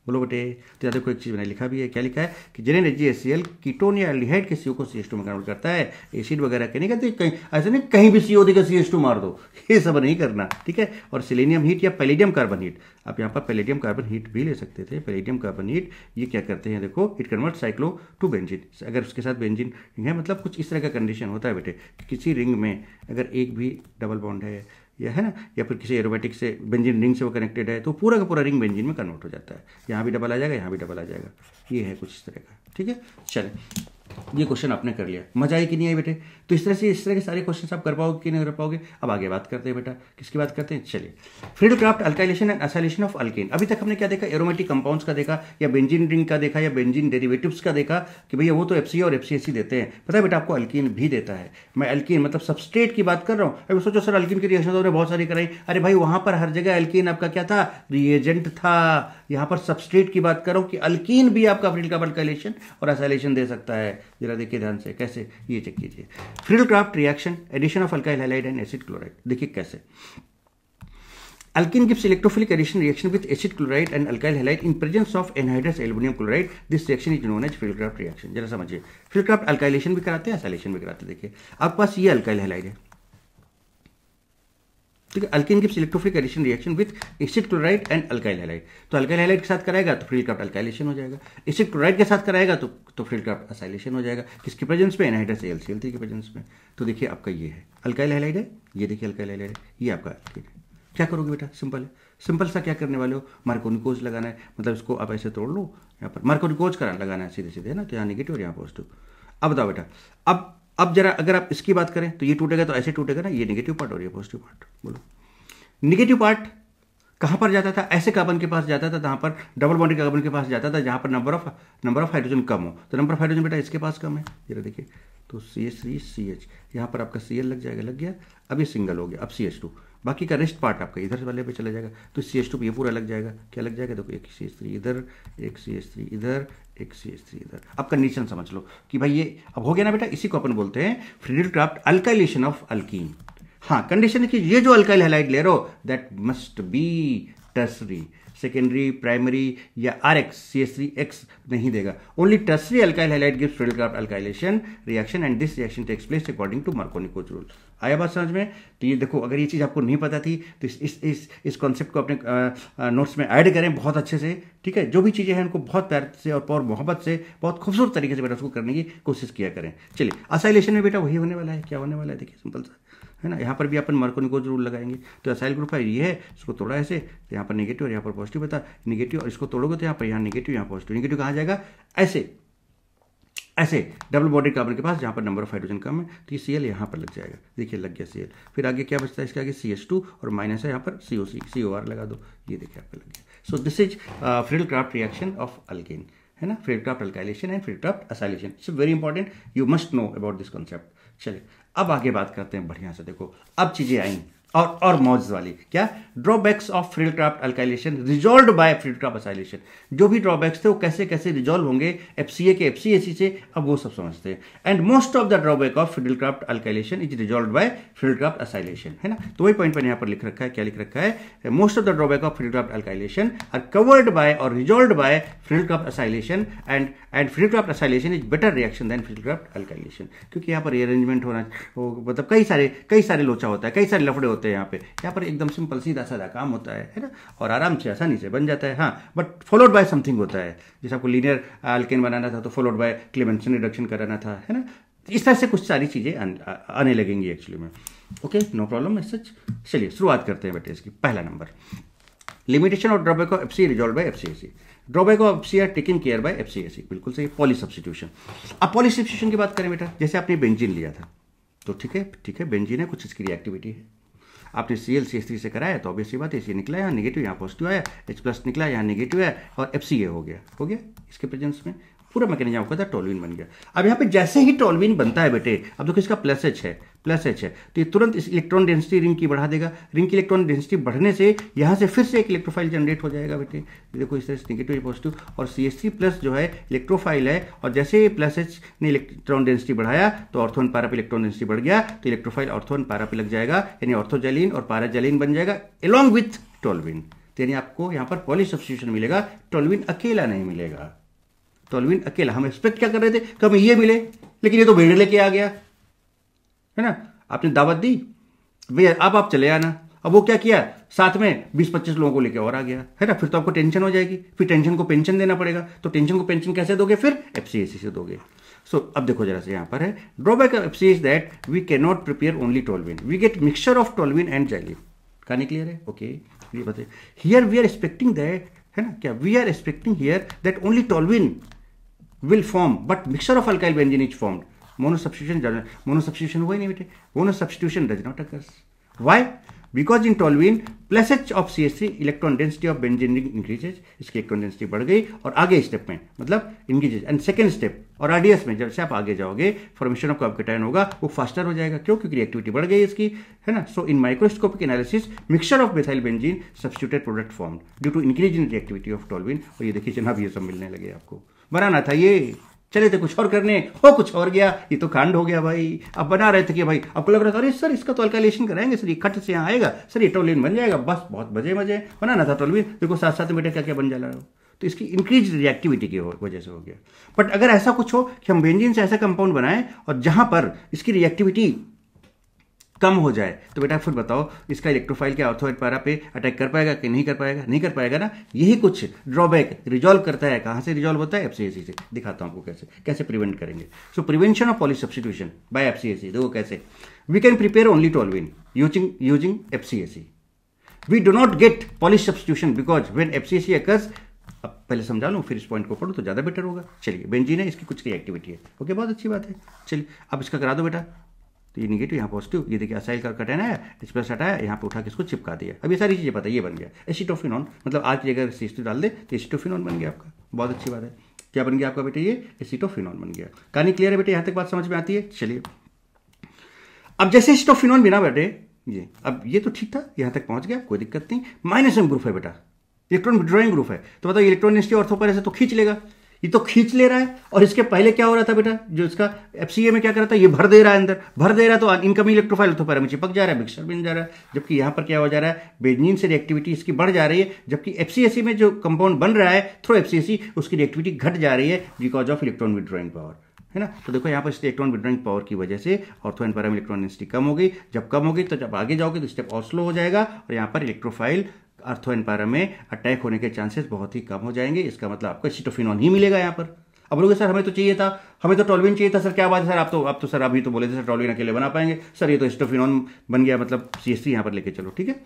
बोलो बेटे। तो यहाँ देखो एक चीज मैंने लिखा भी है, क्या लिखा है कि ZnHgHCl कीटोन या एल्डिहाइड के CO को CH2 में कन्वर्ट करता है, एसिड वगैरह के नहीं करते, कहीं ऐसे नहीं कहीं भी CO देकर CH2 मार दो, ये सब नहीं करना, ठीक है। और सेलेनियम हीट या पैलेडियम कार्बन हीट, आप यहाँ पर पैलेडियम कार्बन हीट भी ले सकते थे। पैलेडियम कार्बन हीट ये क्या करते हैं, देखो it convert cyclo to benzene, अगर उसके साथ बेंजीन है, मतलब कुछ इस तरह का कंडीशन होता है बेटे कि किसी रिंग में अगर एक भी डबल बॉन्ड है या है ना, या फिर किसी एरोमेटिक से बेंजीन रिंग से वो कनेक्टेड है, तो पूरा का पूरा रिंग बेंजीन में कन्वर्ट हो जाता है। यहाँ भी डबल आ जाएगा, यहाँ भी डबल आ जाएगा, ये है कुछ इस तरह का, ठीक है। चलें, ये क्वेश्चन आपने कर लिया, मजा आई कि नहीं आई बेटे। तो इस तरह के सारे क्वेश्चन आप कर पाओगे कि नहीं कर पाओगे। अब आगे बात करते हैं बेटा, किसकी बात करते हैं, चलिए। Friedel-Crafts alkylation and acylation of alkane. अभी तक हमने क्या देखा, एरोमेटिक कंपाउंड्स का देखा, या बेंजीन रिंग का देखा, या बेंजीन डेरिवेटिव्स का देखा कि भैया वो तो FCA और FCAC देते हैं। पता है बेटा आपको अल्कीन भी देता है। मैं अल्कीन मतलब सबस्ट्रेट की बात कर रहा हूँ। अभी सोचो सर अल्कीन की रिएक्शन तो बहुत सारी कराई, अरे भाई वहां पर हर जगह अल्कीन आपका क्या था, रिएजेंट था। यहाँ पर सबस्ट्रेट की बात कर रहा हूँ कि अल्कीन भी आपका फ्रीडल-क्राफ्ट अल्काइलेशन और एसाइलेशन दे सकता है। जरा देखिए ध्यान से कैसे, ये चेक कीजिए। Friedel Crafts reaction, addition of alkyl halide and acid chloride, देखिए कैसे। Alkene gives electrophilic addition reaction with acid chloride and alkyl halide in presence of anhydrous aluminum chloride. This reaction is known as Friedel-Crafts reaction. जरा समझिए, Friedel-Crafts alkylation भी कराते हैं, acylation भी कराते हैं। देखिए आपके पास ये अल्काइल हैलाइड है, ठीक है। Alkene gives electrophilic addition reaction with acid chloride and alkyl halide. तो अल्काइल हैलाइड के साथ कराएगा तो फ्रीडल-क्राफ्ट अल्काइलेशन हो जाएगा, एसिड क्लोराइड के साथ कराएगा तो फ्रीडल-क्राफ्ट एसाइलेशन हो जाएगा। किसके प्रेजेंस में, एनहाइड्रस AlCl3 के प्रेजेंस में। तो देखिए आपका ये है अल्काइल हैलाइड है, ये देखिए अल्काइल हैलाइड है, ये आपका अल्कीन है। क्या करोगे बेटा, सिंपल है, सिंपल सा क्या करने वाले हो, मार्कोनिकोज लगाना है, मतलब इसको आप ऐसे तोड़ लो, यहाँ पर मार्कोनिकोज करा लगाना है सीधे सीधे, है ना। तो यहाँ नेगेटिव और यहाँ पॉजिटिव। अब बताओ बेटा, अब जरा अगर आप इसकी बात करें तो ये टूटेगा तो ऐसे टूटेगा ना, ये नेगेटिव पार्ट और ये पॉजिटिव पार्ट। बोलो नेगेटिव पार्ट कहां पर जाता था, ऐसे कार्बन के पास जाता था, जहां पर डबल बॉन्डेड कार्बन के पास जाता था, जहां पर नंबर ऑफ हाइड्रोजन कम हो। तो नंबर ऑफ हाइड्रोजन बेटा इसके पास कम है, जरा देखिए तो CH3CH, यहाँ पर आपका Cl लग जाएगा, लग गया। अब ये सिंगल हो गया, अब CH2, बाकी का रेस्ट पार्ट आपका इधर वाले पे चला जाएगा, तो CH2 पे ये पूरा लग जाएगा। क्या लग जाएगा? देखो, एक CH3 इधर, एक CH3 इधर, एक CH3 इधर। अब कंडीशन समझ लो कि भाई ये अब हो गया ना बेटा, इसी को अपन बोलते हैं फ्रीडल-क्राफ्ट अल्काइलेशन ऑफ अल्कीन। हाँ, कंडीशन है कि ये जो अल्काइल हैलाइड ले रहे हो that must be tertiary, secondary, primary या RX CH3X नहीं देगा। Only tertiary alkyl halide gives Friedel Crafts alkylation reaction and this reaction takes place according to Markovnikov rule. आया बात समझ में? तो ये देखो, अगर ये चीज़ आपको नहीं पता थी तो इस कॉन्सेप्ट को अपने नोट्स में ऐड करें बहुत अच्छे से, ठीक है। जो भी चीज़ें हैं उनको बहुत प्यार से और मोहब्बत से, बहुत खूबसूरत तरीके से बेटा उसको करने की कोशिश किया करें। चलिए, असाइलेशन में बेटा वही होने वाला है। क्या होने वाला है? देखिए, सिंपल सा है ना। यहाँ पर भी अपन मार्कोनी-कोच रूल लगाएंगे। तो असाइल ग्रुप है, ये है, इसको तोड़ा ऐसे, तो यहाँ पर नेगेटिव और यहाँ पर पॉजिटिव बता, नेगेटिव, और इसको तोड़ोगे तो यहाँ पर यहाँ नेगेटिव, यहाँ पॉजिटिव। नेगेटिव कहाँ जाएगा? ऐसे ऐसे डबल बॉन्डेड कार्बन के पास, जहाँ पर नंबर ऑफ हाइड्रोजन कम है, तो ये Cl यहाँ पर लग जाएगा। देखिए, लग गया Cl। फिर आगे क्या बचता है? इसके आगे CH2 और माइनस है यहाँ पर COR लगा दो, ये देखिए आपका लग गया। So this is Friedel-Crafts reaction of alkane, है ना, Friedel-Crafts alkylation and Friedel Crafts acylation. It's very important, you must know about this concept. चलिए, अब आगे बात करते हैं बढ़िया से। देखो, अब चीजें आई और मौज वाली। क्या? Drawbacks of Friedel Crafts alkylation resolved by Friedel Crafts acylation. जो भी ड्रॉबैक्स थे वो कैसे कैसे रिजॉल्व होंगे FCA के FCAC से, अब वो सब समझते हैं। And most of the drawback of Friedel Crafts alkylation is resolved by Friedel Crafts acylation, है ना। तो वही पॉइंट पर यहाँ पर लिख रखा है। क्या लिख रखा है? Most of the drawback of Friedel Crafts alkylation are covered by और resolved by Friedel Crafts acylation and Friedel Crafts acylation is better reaction than Friedel Crafts alkylation. क्योंकि यहाँ पर रीअरेंजमेंट होना, मतलब कई सारे लोचा होता है, कई सारे लफड़े होते हैं यहाँ पर एकदम सिंपल सीधा साधा काम होता है ना, और आराम से आसानी से बन जाता है। हाँ, बट फॉलोड बाय समथिंग होता है। जैसे आपको लीनियर अल्केन बनाना था तो फॉलोड बाय क्लेमेंसन रिडक्शन कराना था, है ना। इस तरह से कुछ सारी चीजें आने लगेंगी एक्चुअली में। Okay, no problem such. चलिए, शुरुआत करते हैं बेटे इसकी। पहला नंबर, लिमिटेशन और drawback of FCA resolve by FCAC। Drawback of FCA taken care by FCAC। बिल्कुल सही। Poly substitution. अब पॉली सब्स्टिट्यूशन की बात करें बेटा, जैसे आपने बेंजीन लिया था तो ठीक है, बेंजीन है, कुछ इसकी रिएक्टिविटी है। आपने ClCH3 से कराया तो ऑब्वियसली बात है, निकला यहाँ नेगेटिव, यहाँ पॉजिटिव आया, H+ निकला, यहाँ नेगेटिव है, और FCA हो गया इसके प्रेजेंस में। पूरा मैकेनिज्म आपका था, टोल्यूइन बन गया। अब यहाँ पे जैसे ही टोल्यूइन बनता है बेटे, अब देखो इसका प्लस H है, तो ये तुरंत इस इलेक्ट्रॉन डेंसिटी रिंग की बढ़ा देगा। रिंग की इलेक्ट्रॉन डेंसिटी बढ़ने से यहाँ से फिर से एक इलेक्ट्रोफाइल जनरेट हो जाएगा बेटे। देखो इस तरह से नेगेटिव पॉजिटिव, और CH3+ जो है इलेक्ट्रोफाइल है, और जैसे प्लस H ने इलेक्ट्रॉन डेंसिटी बढ़ाया तो ऑर्थो एंड पारा पे इलेक्ट्रॉन डेंसिटी बढ़ गया, तो इलेक्ट्रोफाइल ऑर्थो एंड पारा पे लग जाएगा, यानी ऑर्थोजैलीन और पाराजैलीन बन जाएगा अलॉन्ग विथ टोल्यूइन। यानी आपको यहाँ पर पॉली सब्स्टिट्यूशन मिलेगा, टोल्यूइन अकेला नहीं मिलेगा। टोल्यूइन अकेला, हम एक्सपेक्ट क्या कर रहे थे, कब ये मिले, लेकिन ये तो भीड़ लेके आ गया, है ना। आपने दावत दी भैया, अब आप चले आना। अब वो क्या किया, साथ में 20-25 लोगों को लेके और आ गया, है ना। फिर तो आपको टेंशन हो जाएगी, फिर टेंशन को पेंशन देना पड़ेगा। तो टेंशन को पेंशन कैसे दोगे, फिर FCAC से दोगे। सो अब देखो जरा से यहाँ पर है, drawback of FCA is that we can not prepare only toluene, we get mixture of toluene and xylene. कहानी क्लियर है? ओके, ये बताइए। Here we are expecting that, है ना, क्या we are expecting here that only toluene will form, but mixture of alkyl benzene is formed. Mono substitution हुआ ही नहीं बेटे, mono substitution does not occur. Why? Because in toluene plus H of CH3 electron density of benzene ring increases, इसकी electron density बढ़ गई, और आगे step में मतलब इंक्रीजेज, एंड सेकेंड स्टेप और RDS में जब से आप आगे जाओगे फॉर्मेशन ऑफ कैटायन होगा, वो फास्टर हो जाएगा। क्यों? क्योंकि रिएक्टिविटी बढ़ गई इसकी, है ना। So in microscopic analysis mixture of methyl benzene substituted product formed due to increase in reactivity of toluene. और ये देखिए जनाब, ये सब मिलने लगे आपको। बनाना था ये, चले थे कुछ और करने, हो कुछ और गया, ये तो कांड हो गया भाई। अब बना रहे थे कि भाई, आपको लग रहा था अरे सर इसका तो अल्काइलेशन कराएंगे सर, ये खट से यहाँ आएगा सर, ये टोल्यूइन बन जाएगा, बस बहुत मजे बनाना था टोल्यूइन। देखो साथ साथ में बेटा क्या बन जा रहा हो, तो इसकी इंक्रीज रिएक्टिविटी की वजह से हो गया। बट अगर ऐसा कुछ हो कि हम बेंजीन से ऐसा कंपाउंड बनाएं और जहां पर इसकी रिएक्टिविटी कम हो जाए, तो बेटा फिर बताओ इसका इलेक्ट्रोफाइल क्या ऑर्थो एंड पारा पे अटैक कर पाएगा कि नहीं कर पाएगा? नहीं कर पाएगा ना। यही कुछ ड्रॉबैक रिजॉल्व करता है। कहां से रिजॉल्व होता है? FCAC से। दिखाता हूं आपको कैसे प्रिवेंट करेंगे। So prevention of poly substitution by FCAC, देखो कैसे। We can prepare only toluene using FCAC। We do not get poly substitution because when FCAC occurs, अब पहले समझा लूं फिर इस पॉइंट को पढ़ो तो ज्यादा बेटर होगा। चलिए, बेंजीन है, इसकी कुछ रिएक्टिविटी है, ओके, बहुत अच्छी बात है। चलिए अब इसका करा दो बेटा, तो ये निगेटिव, यहाँ पॉजिटिव, ये देखिए असाइल का कैटायन आया, H+ हटाया, यहाँ पे उठा के इसको चिपका दिया। अब ये सारी चीजें पता, ये बन गया एसिटोफिनॉन, मतलब आज की जगह CH2 डाल दे तो एसिटोफिनॉन बन गया आपका, बहुत अच्छी बात है। क्या बन गया आपका बेटे, ये एसीटोफिनॉल बन गया। कहानी क्लियर है बेटे, यहां तक बात समझ में आती है। चलिए अब जैसे एसीटोफिनॉल बिना बेटे ये, अब ये तो ठीक था, यहां तक पहुंच गया, कोई दिक्कत नहीं। -M ग्रुप है बेटा, इलेक्ट्रॉन विड्रॉइंग ग्रुप है, तो बताओ इलेक्ट्रॉन नेगेटिव ऑर्थोपैरा से तो खींच लेगा, ये तो खींच ले रहा है। और इसके पहले क्या हो रहा था बेटा, जो इसका FCA में क्या कर रहा था, ये भर दे रहा है, अंदर भर दे रहा है, तो इनकमिंग इलेक्ट्रोफाइल ऑर्थोपैरा में चिपक जा रहा है, मिक्सचर बन जा रहा है। जबकि यहां पर क्या हो जा रहा है, बेंजीन से रिएक्टिविटी इसकी बढ़ जा रही है, जबकि FCAC में जो कंपाउंड बन रहा है थ्रू FCAC, उसकी रिएक्टिविटी घट जा रही है because of electron withdrawing power, है ना। तो देखो यहाँ पर इलेक्ट्रॉन विड्रॉइंग पावर की वजह से ऑर्थो एंड पैरा में इलेक्ट्रॉन डेंसिटी कम हो गई। जब कम होगी तो जब आगे जाओगे तो स्टेप और स्लो हो जाएगा, और यहाँ पर इलेक्ट्रोफाइल ऑर्थो एंड पैरा में अटैक होने के चांसेस बहुत ही कम हो जाएंगे। इसका मतलब आपको एसीटोफिनॉल ही मिलेगा यहाँ पर। अब बोलोगे सर हमें तो चाहिए था, हमें तो टोल्यूइन चाहिए था। सर क्या बात है सर, आप तो सर अभी तो बोले थे सर टोल्यूइन अकेले बना पाएंगे। सर ये तो एसीटोफिनॉल बन गया, मतलब CH3 यहाँ पर लेके चलो, ठीक है।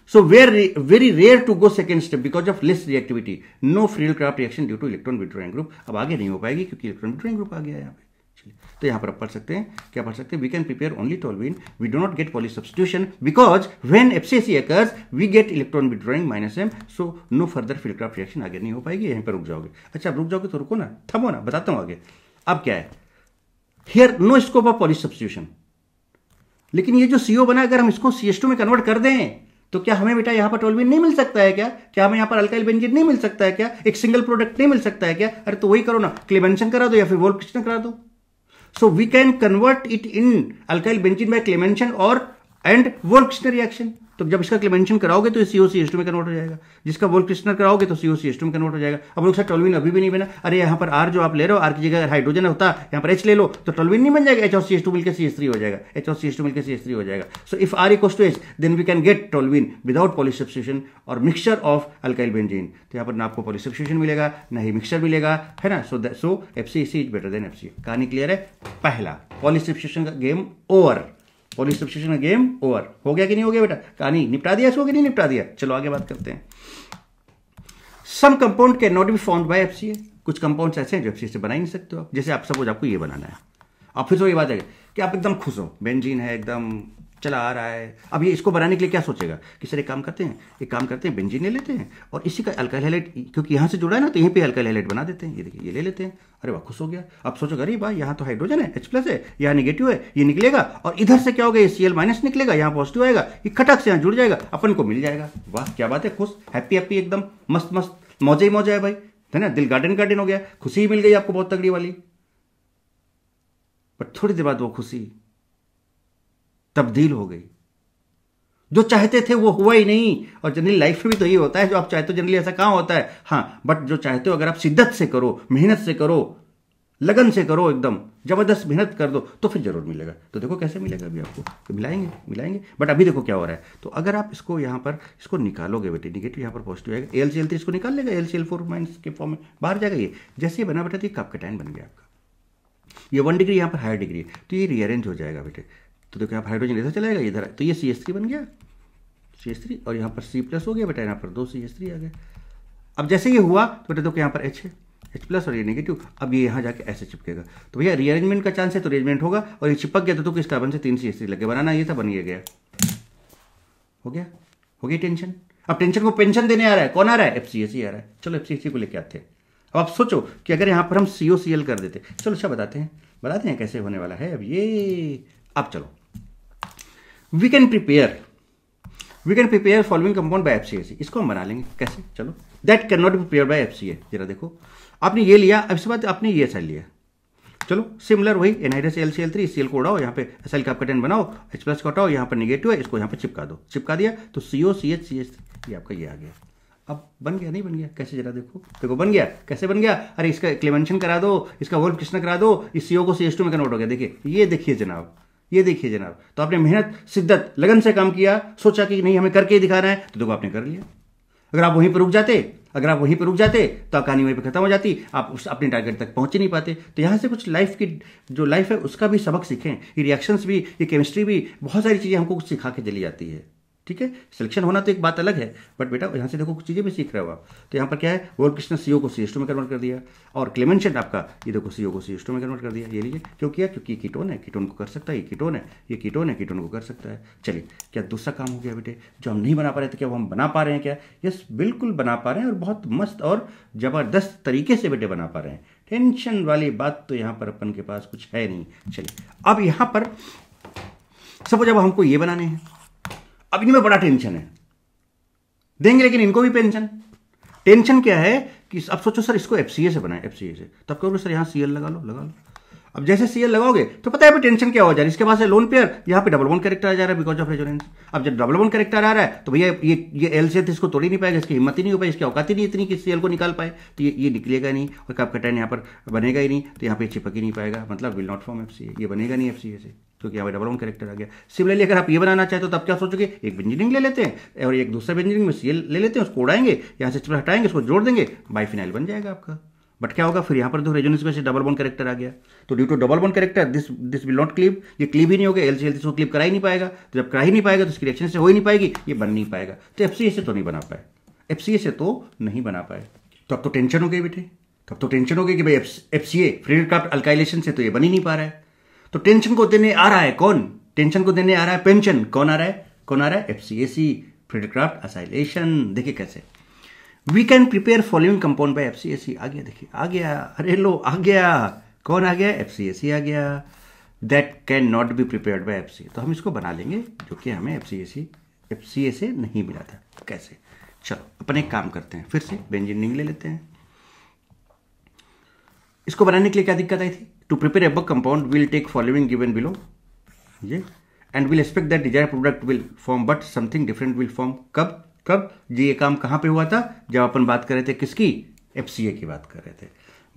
So very rare to go second step because of less reactivity. No Friedel-Crafts reaction due to electron withdrawing group. अब आगे नहीं हो पाएगी क्योंकि इलेक्ट्रॉन विड्रॉइंग ग्रुप आ गया है यहाँ पे। चलिए तो यहाँ पर आप पढ़ सकते हैं, क्या पढ़ सकते हैं, we can prepare only toluene. We do not get polysubstitution because when FCAC occurs, we get electron withdrawing -M. So no further Friedel-Crafts reaction आगे नहीं हो पाएगी, यहीं पर रुक जाओगे। अच्छा अब रुक जाओगे तो रुको ना, थमो ना, बताता हूँ आगे। अब क्या है, here no scope of polysubstitution. लेकिन ये जो CO बना, अगर हम इसको CH2 में कन्वर्ट कर दें तो क्या हमें बेटा यहां पर टोल्यूइन नहीं मिल सकता है क्या हमें यहां पर अल्काइल बेंजीन नहीं मिल सकता है क्या, एक सिंगल प्रोडक्ट नहीं मिल सकता है क्या? अरे तो वही करो ना, क्लेमेंशन करा दो या फिर वोल्फ्किस्टन करा दो। So we can convert it in alkyl benzene by Clemmensen और एंड वोल्फ्किस्टन रिएक्शन। तो जब इसका क्लेमेंशन कराओगे तो COCH2 में कन्वर्ट हो जाएगा, जिसका वोल्फ्किस्टन कराओगे तो COCH2 में कन्वर्ट हो जाएगा। अब लोग सर टोल्यूइन अभी भी नहीं बना, अरे यहाँ पर R जो आप ले रहे हो, R की जगह हाइड्रोजन होता, यहाँ पर H ले लो तो टोल्यूइन नहीं बन जाएगा, H और CH2 मिलकर CH3 हो जाएगा, H और CH2 मिलकर CH3 हो जाएगा। So if R equals to H then we can get toluene without polysubstitution और मिक्सचर ऑफ अल्काइल बेंजीन। तो यहाँ पर ना आपको पॉलीसब्स्टिट्यूशन मिलेगा ना ही मिक्सचर मिलेगा, है ना। सो FCAC is better than FCA। कहानी क्लियर है। पहला पॉलीसब्स्टिट्यूशन का गेम ओवर, पॉलीसब्स्टिट्यूशन का गेम ओवर हो गया कि नहीं हो गया बेटा, कहानी निपटा दिया इसको कि नहीं निपटा दिया। चलो आगे बात करते हैं। Some compound can not be found by FCA। कुछ कंपाउंड्स ऐसे हैं जो FCA से बना ही नहीं सकते हो। जैसे आप सपोज आपको ये बनाना है, अब फिर तो ये बात है कि आप एकदम खुश हो, बेंजीन है एकदम चला आ रहा है। अब ये इसको बनाने के लिए क्या सोचेगा कि सर एक काम करते हैं बेंजीन ले लेते हैं और इसी का अल्काइल हैलाइड, क्योंकि यहाँ से जुड़ा है ना तो यहीं पे अल्काइल हैलाइड बना देते हैं। ये देखिए ये ले लेते हैं, अरे वाह खुश हो गया। अब सोचो अरे भाई यहाँ तो हाइड्रोजन है, H+ है, यहाँ नेगेटिव है, ये निकलेगा और इधर से क्या होगा, ये Cl- निकलेगा, यहाँ पॉजिटिव आएगा, ये खटक से यहाँ जुड़ जाएगा, अपन को मिल जाएगा। वाह क्या बात है, खुश हैप्पी एकदम मस्त मौजे ही मौजा है भाई, है ना। दिल गार्डन हो गया, खुशी ही मिल गई आपको बहुत तगड़ी वाली। पर थोड़ी देर बाद वो खुशी तब्दील हो गई, जो चाहते थे वो हुआ ही नहीं। और जनरली लाइफ में भी तो ये होता है, जो आप चाहते हो जनरली ऐसा कहां होता है, हाँ बट जो चाहते हो अगर आप शिद्दत से करो, मेहनत से करो, लगन से करो, एकदम जबरदस्त मेहनत कर दो तो फिर जरूर मिलेगा। तो देखो कैसे मिलेगा अभी आपको, तो मिलाएंगे। बट अभी देखो क्या हो रहा है, तो अगर आप इसको यहाँ पर इसको निकालोगे बेटे, निगेटिव यहाँ पर पॉजिटिव आएगा, AlCl3 इसको निकाल लेगा, AlCl4- के फॉर्म में बाहर जाएगा। ये जैसे ही बना बेटा तो ये कप-कैटायन बन गया आपका। ये 1 डिग्री यहाँ पर हायर डिग्री है तो ये रीअरेंज हो जाएगा बेटे। तो देखो यहाँ हाइड्रोजन इधर चलाएगा, इधर तो ये CH3 बन गया, CH3 और यहाँ पर C+ हो गया बेटा, यहाँ पर 2 CH3 आ गए। अब जैसे ये हुआ तो बेटा देखो यहाँ पर H है, H+ और ये नेगेटिव, अब ये यहाँ जाके ऐसे चिपकेगा तो भैया रीअरेंजमेंट का चांस है, तो अरेंजमेंट होगा और ये चिपक गया तो किस कार्बन से 3 CH3 लगे, बनाना ये था, बन गया, हो गई टेंशन। अब टेंशन को पेंशन देने आ रहा है, कौन आ रहा है, FCAC आ रहा है। चलो FCAC को लेके आते हैं। अब आप सोचो कि अगर यहाँ पर हम COCl कर देते, चलो अच्छा बताते हैं कैसे होने वाला है अब ये। अब चलो we can prepare following compound by FCAC। इसको हम बना लेंगे कैसे, चलो that can not be prepare by FCA। जरा देखो आपने ये लिया, अब इसके बाद आपने ये साइड लिया, चलो सिमिलर वही एनहाइड्रस LCl3, Cl को उड़ाओ, यहाँ पे एसाइल कप-कैटायन बनाओ, H+ को हटाओ, यहाँ पर नेगेटिव है, इसको यहाँ पर चिपका दो, चिपका दिया तो COCH CH3 ये आपका ये आ गया। अब बन गया नहीं बन गया, कैसे जरा देखो बन गया, कैसे बन गया, अरे इसका क्लेमेंशन करा दो, इसका वोल्फ्किस्टन करा दो, इस CO को CH2 में कन्वर्ट हो गया। देखिए ये देखिए जनाब, तो आपने मेहनत शिद्दत लगन से काम किया, सोचा कि नहीं हमें करके ही दिखाना है, तो देखो आपने कर लिया। अगर आप वहीं पर रुक जाते तो कहानी वहीं पर खत्म हो जाती, आप अपने टारगेट तक पहुंच ही नहीं पाते। तो यहाँ से कुछ लाइफ है उसका भी सबक सीखें। ये रिएक्शंस भी, ये केमिस्ट्री भी, बहुत सारी चीजें हमको कुछ सिखा के चली जाती है। ठीक है, सिलेक्शन होना तो एक बात अलग है, बट बेटा यहाँ से देखो कुछ चीज़ें भी सीख रहे हो आप। तो यहाँ पर क्या है, गोलकृष्ण CO को CH2 में कन्वर्ट कर दिया, और क्लेमेंशन आपका ये देखो CO को CH2 में कन्वर्ट कर दिया। ये लीजिए, क्यों किया? क्योंकि कीटोन है, कीटोन को कर सकता है, ये कीटोन है, ये कीटोन है, कीटोन को कर सकता है। चलिए, क्या दूसरा काम हो गया बेटे जो हम नहीं बना पा रहे थे, क्या वो हम बना पा रहे हैं क्या? यस, बिल्कुल बना पा रहे हैं, और बहुत मस्त और ज़बरदस्त तरीके से बेटे बना पा रहे हैं। टेंशन वाली बात तो यहाँ पर अपन के पास कुछ है नहीं। चलिए, अब यहाँ पर सपोज अब हमको ये बनाने हैं, अब इनमें बड़ा टेंशन है, देंगे लेकिन इनको भी टेंशन क्या है कि अब सोचो सर इसको FCA से बनाए, FCA से, तब कहोगे सर यहाँ CL लगा लो। अब जैसे CL लगाओगे तो पता है टेंशन क्या हो जा रहा है, इसके पास है लोन पेयर, यहाँ पे डबल बॉन्ड कैरेक्टर आ जा रहा है बिकॉज ऑफ रेजोनेंस। अब जब डबल बॉन्ड कैरेक्टर आ रहा है तो भैया ये L से इसको तोड़ ही नहीं पाएगा, इसकी हिम्मत ही नहीं हो पाई, इसकी औकात ही नहीं इतनी कि CL को निकाल पाए, तो ये निकलेगा नहीं, और कब कटाइन यहाँ पर बनेगा ही नहीं, तो यहाँ पे चिपक ही नहीं पाएगा, मतलब विल नॉट फॉर्म FCA, ये बनेगा नहीं FCA से, क्योंकि यहाँ पे डबल बॉन्ड कैरेक्टर आ गया। सिमिलरली अगर आप ये बनाना चाहते हो तो आप क्या सोचोगे, एक बेंजीन ले लेते हैं और एक दूसरा बेंजीन में CL ले लेते हैं, उसको उड़ाएंगे, यहाँ से चिपक हटाएंगे, उसको जोड़ देंगे, बाइफिनाइल बन जाएगा आपका। बट क्या होगा फिर, यहाँ पर तो रेजोनेंस में से डबल बॉन्ड कैरेक्टर आ गया, तो due to double bond character this will not cleave, ये क्लीव ही नहीं होगा, L से L इसको क्लीव करा ही नहीं पाएगा, तो जब करा ही नहीं पाएगा तो इसकी रिएक्शन से हो ही नहीं पाएगी, ये बन नहीं पाएगा, तो FCA से तो नहीं बना पाए, FCA से तो नहीं बना पाए। तो अब तो टेंशन हो गई बेटे, तब तो टेंशन हो गई कि भाई FCA फ्रीडक्राफ्ट अल्काइलेशन से तो ये बन ही नहीं पा रहा है। तो टेंशन को देने आ रहा है कौन? टेंशन को देने आ रहा है पेंशन। कौन आ रहा है? FCAC Friedel Crafts acylation. देखिए कैसे, we can prepare following compound by FCAC। आ गया, देखिए आ गया, अरे लो आ गया, कौन आ गया? FCAC आ गया। That can not be prepared by FCA, तो हम इसको बना लेंगे जो कि हमें FCA से नहीं मिला था। कैसे? चलो अपन एक काम करते हैं, फिर से बेंजीन ले लेते हैं। इसको बनाने के लिए क्या दिक्कत आई थी? To prepare above compound will take following given below, ये and will expect that desired product will form but something different will form. कब जी ये काम कहां पे हुआ था? जब अपन बात कर रहे थे किसकी? FCA की बात कर रहे थे।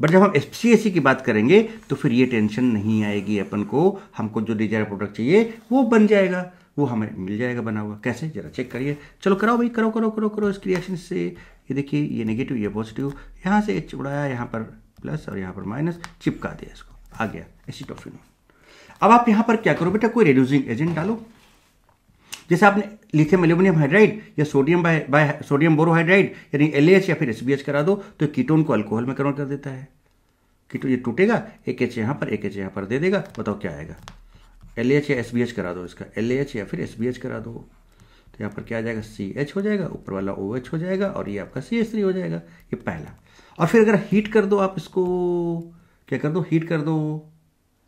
बट जब हम FCAC की बात करेंगे तो फिर ये टेंशन नहीं आएगी अपन को, हमको जो डिजायर्ड प्रोडक्ट चाहिए वो बन जाएगा, वो हमें मिल जाएगा बना हुआ। कैसे? जरा चेक करिए, चलो कराओ भाई, करो इसकी रिएक्शन से। ये देखिए, ये नेगेटिव, ये पॉजिटिव, यहाँ से H उड़ाया, यहाँ पर प्लस और यहाँ पर माइनस, चिपका दिया इसको, आ गया एसिटोफिनोन। अब आप यहाँ पर क्या करो बेटा, कोई रिड्यूसिंग एजेंट डालो, जैसे आपने लिथियम एल्यूमिनियम हाइड्राइड या सोडियम बोरोहाइड्राइड यानी LAH या फिर SBH करा दो तो कीटोन को अल्कोहल में कन्वर्ट कर देता है। कीटोन ये टूटेगा, एक H यहाँ पर, एक H यहाँ पर दे देगा, बताओ क्या आएगा? LAH या SBH करा दो, इसका LAH या फिर SBH करा दो, तो यहाँ पर क्या आ जाएगा? CH हो जाएगा, ऊपर वाला OH हो जाएगा, और ये आपका CH3 हो जाएगा, ये पहला। और फिर अगर हीट कर दो आप इसको, क्या कर दो? हीट कर दो,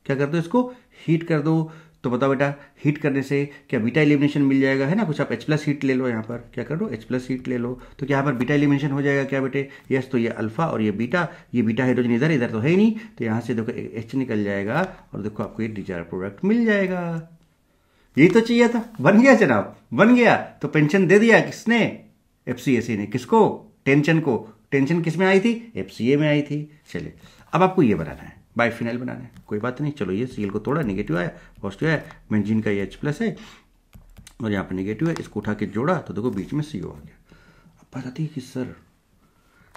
क्या कर दो? इसको हीट कर दो, तो बताओ बेटा हीट करने से क्या बीटा एलिमिनेशन मिल जाएगा, है ना? कुछ आप H+ हीट ले लो, यहाँ पर क्या कर दो? H+ हीट ले लो, तो क्या यहाँ पर बीटा एलिमिनेशन हो जाएगा क्या बेटे? यस, तो ये अल्फा और ये बीटा हाइड्रोजन इधर तो है ही नहीं, तो यहाँ से देखो H निकल जाएगा, और देखो आपको ये डिजायर्ड प्रोडक्ट मिल जाएगा। यही तो चाहिए था, बन गया जनाब, बन गया। तो पेंशन दे दिया किसने? FCAC ने। किसको? टेंशन को। टेंशन किस में आई थी? FCA में आई थी। चलिए, अब आपको ये बनाना है, बाइफिनाइल बनाना है, कोई बात नहीं। चलो, ये CL को तोड़ा, नेगेटिव आया, पॉजिटिव आया, बेंजीन का ये H+ है और यहाँ पर नेगेटिव है, इसको उठा के जोड़ा तो देखो बीच में CO आ गया। अब बात आती है कि सर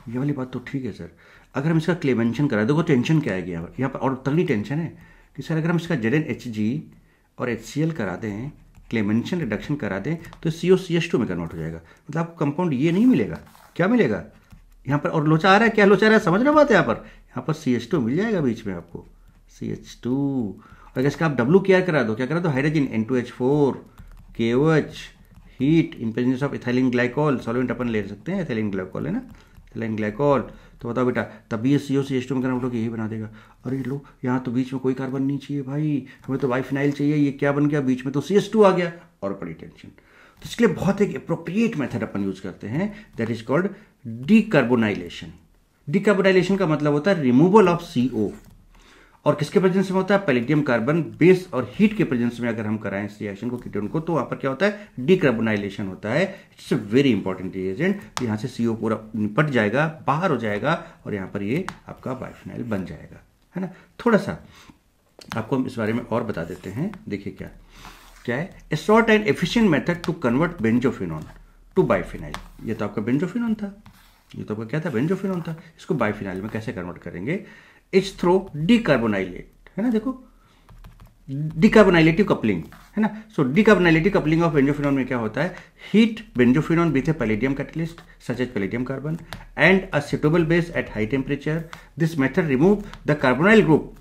ये वाली बात तो ठीक है सर, अगर हम इसका क्लेमेंशन करा, देखो टेंशन क्या आएगी यहाँ पर, और तगड़ी टेंशन है कि सर अगर हम इसका ZnHg और HCl करा दें, क्लेमेंशन रिडक्शन करा दें, तो COCH2 में कन्वर्ट हो जाएगा, मतलब आपको कंपाउंड ये नहीं मिलेगा। क्या मिलेगा यहाँ पर? और लोचा आ रहा है, क्या लोचा आ रहा है, समझ रहे बात है? यहाँ पर CH2 मिल जाएगा बीच में आपको, CH2। और अगर इसका आप W केयर करा दो, क्या करा दो? Hydrogen N2H4 KOH, heat in presence of ethylene glycol, solvent अपन ले सकते हैं, इथाइलिन ग्लाइकोल है ना, इथाइलिन ग्लाइकोल। तो बताओ बेटा, तभी ये COCH2 में कन्वर्ट होकर यही बना देगा। अरे लो, यहाँ तो बीच में कोई कार्बन नहीं चाहिए भाई, हमें तो बाइफिनाइल चाहिए, ये क्या बन गया? बीच में तो CH2 आ गया, और बड़ी टेंशन। तो इसके लिए बहुत एक अप्रोप्रिएट मेथड अपन यूज करते हैं, दैट इज कॉल्ड डीकार्बोनाइलेशन। डीकार्बोनाइलेशन का मतलब होता है रिमूवल ऑफ CO, और किसके प्रेजेंस में होता है? पैलेडियम कार्बन बेस और हीट के प्रेजेंस में अगर हम कराएं इस रिएक्शन को, कीटोन को, तो वहां पर क्या होता है? डीकार्बोनाइलेशन होता है। It's a very important reagent. यहाँ से CO पूरा निपट जाएगा, बाहर हो जाएगा, और यहाँ पर ये आपका बाइफिनाइल बन जाएगा, है ना। थोड़ा सा आपको हम इस बारे में और बता देते हैं। देखिए क्या है, a short and efficient method to convert benzophenone to biphenyl. ये तो आपका बेंजोफिनॉन था, ये तो आपका क्या था? बेंजोफिनॉन था। इसको बाइफिनाइल में कैसे कन्वर्ट करेंगे? इट्स थ्रो डीकार्बोनाइलेट, है ना। देखो डिकार्बोनाइलेटिव कपलिंग, है ना। So decarbonylative coupling of benzophenone में क्या होता है, heat benzophenone with a palladium catalyst such as palladium carbon and a suitable base at high temperature. This method remove the carbonyl group,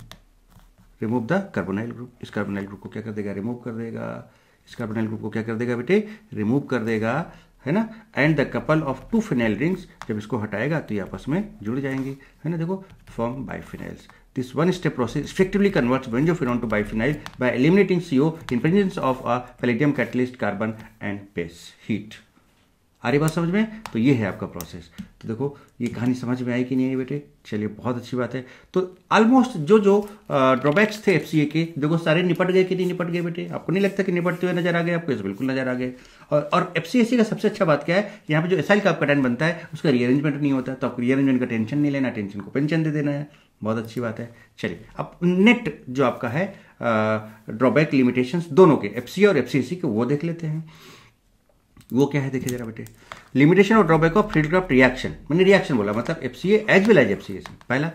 remove the carbonyl group. इस carbonyl group को क्या कर देगा, remove कर देगा। इस कार्बोनाइल ग्रुप को क्या कर देगा बेटे, रिमूव कर देगा, है ना। And the couple of to phenyl rings, जब इसको हटाएगा तो ये आपस में जुड़ जाएंगी, है ना। देखो, form biphenyls. This one-step process effectively converts benzophenone to biphenyl by eliminating CO in presence of a palladium catalyst, carbon and base heat। आ रही बात समझ में? तो ये है आपका प्रोसेस। तो देखो, ये कहानी समझ में आई कि नहीं आई बेटे? चलिए, बहुत अच्छी बात है। तो ऑलमोस्ट जो ड्रॉबैक्स थे एफसीए के, देखो सारे निपट गए कि नहीं निपट गए बेटे? आपको नहीं लगता कि निपटते हुए नजर आ गए? आपको बिल्कुल नजर आ गए। और एफसीएसी का सबसे अच्छा बात क्या है, यहाँ पे जो एसाइल कार्बोकैटायन बनता है उसका रीअरेंजमेंट नहीं होता, तो आपको रीअरेंजमेंट का टेंशन नहीं लेना, टेंशन को पेंशन दे देना है। बहुत अच्छी बात है। चलिए, अब नेट जो आपका है ड्रॉबैक लिमिटेशंस दोनों के, एफसीए और एफसीएसी के, वो देख लेते हैं। वो क्या है, देखिए जरा बेटे। लिमिटेशन और ड्रॉबैक ऑफ फ्रीडक्राफ्ट रिएक्शन, मैंने रिएक्शन बोला, मतलब FCA as well as FCAC. पहला,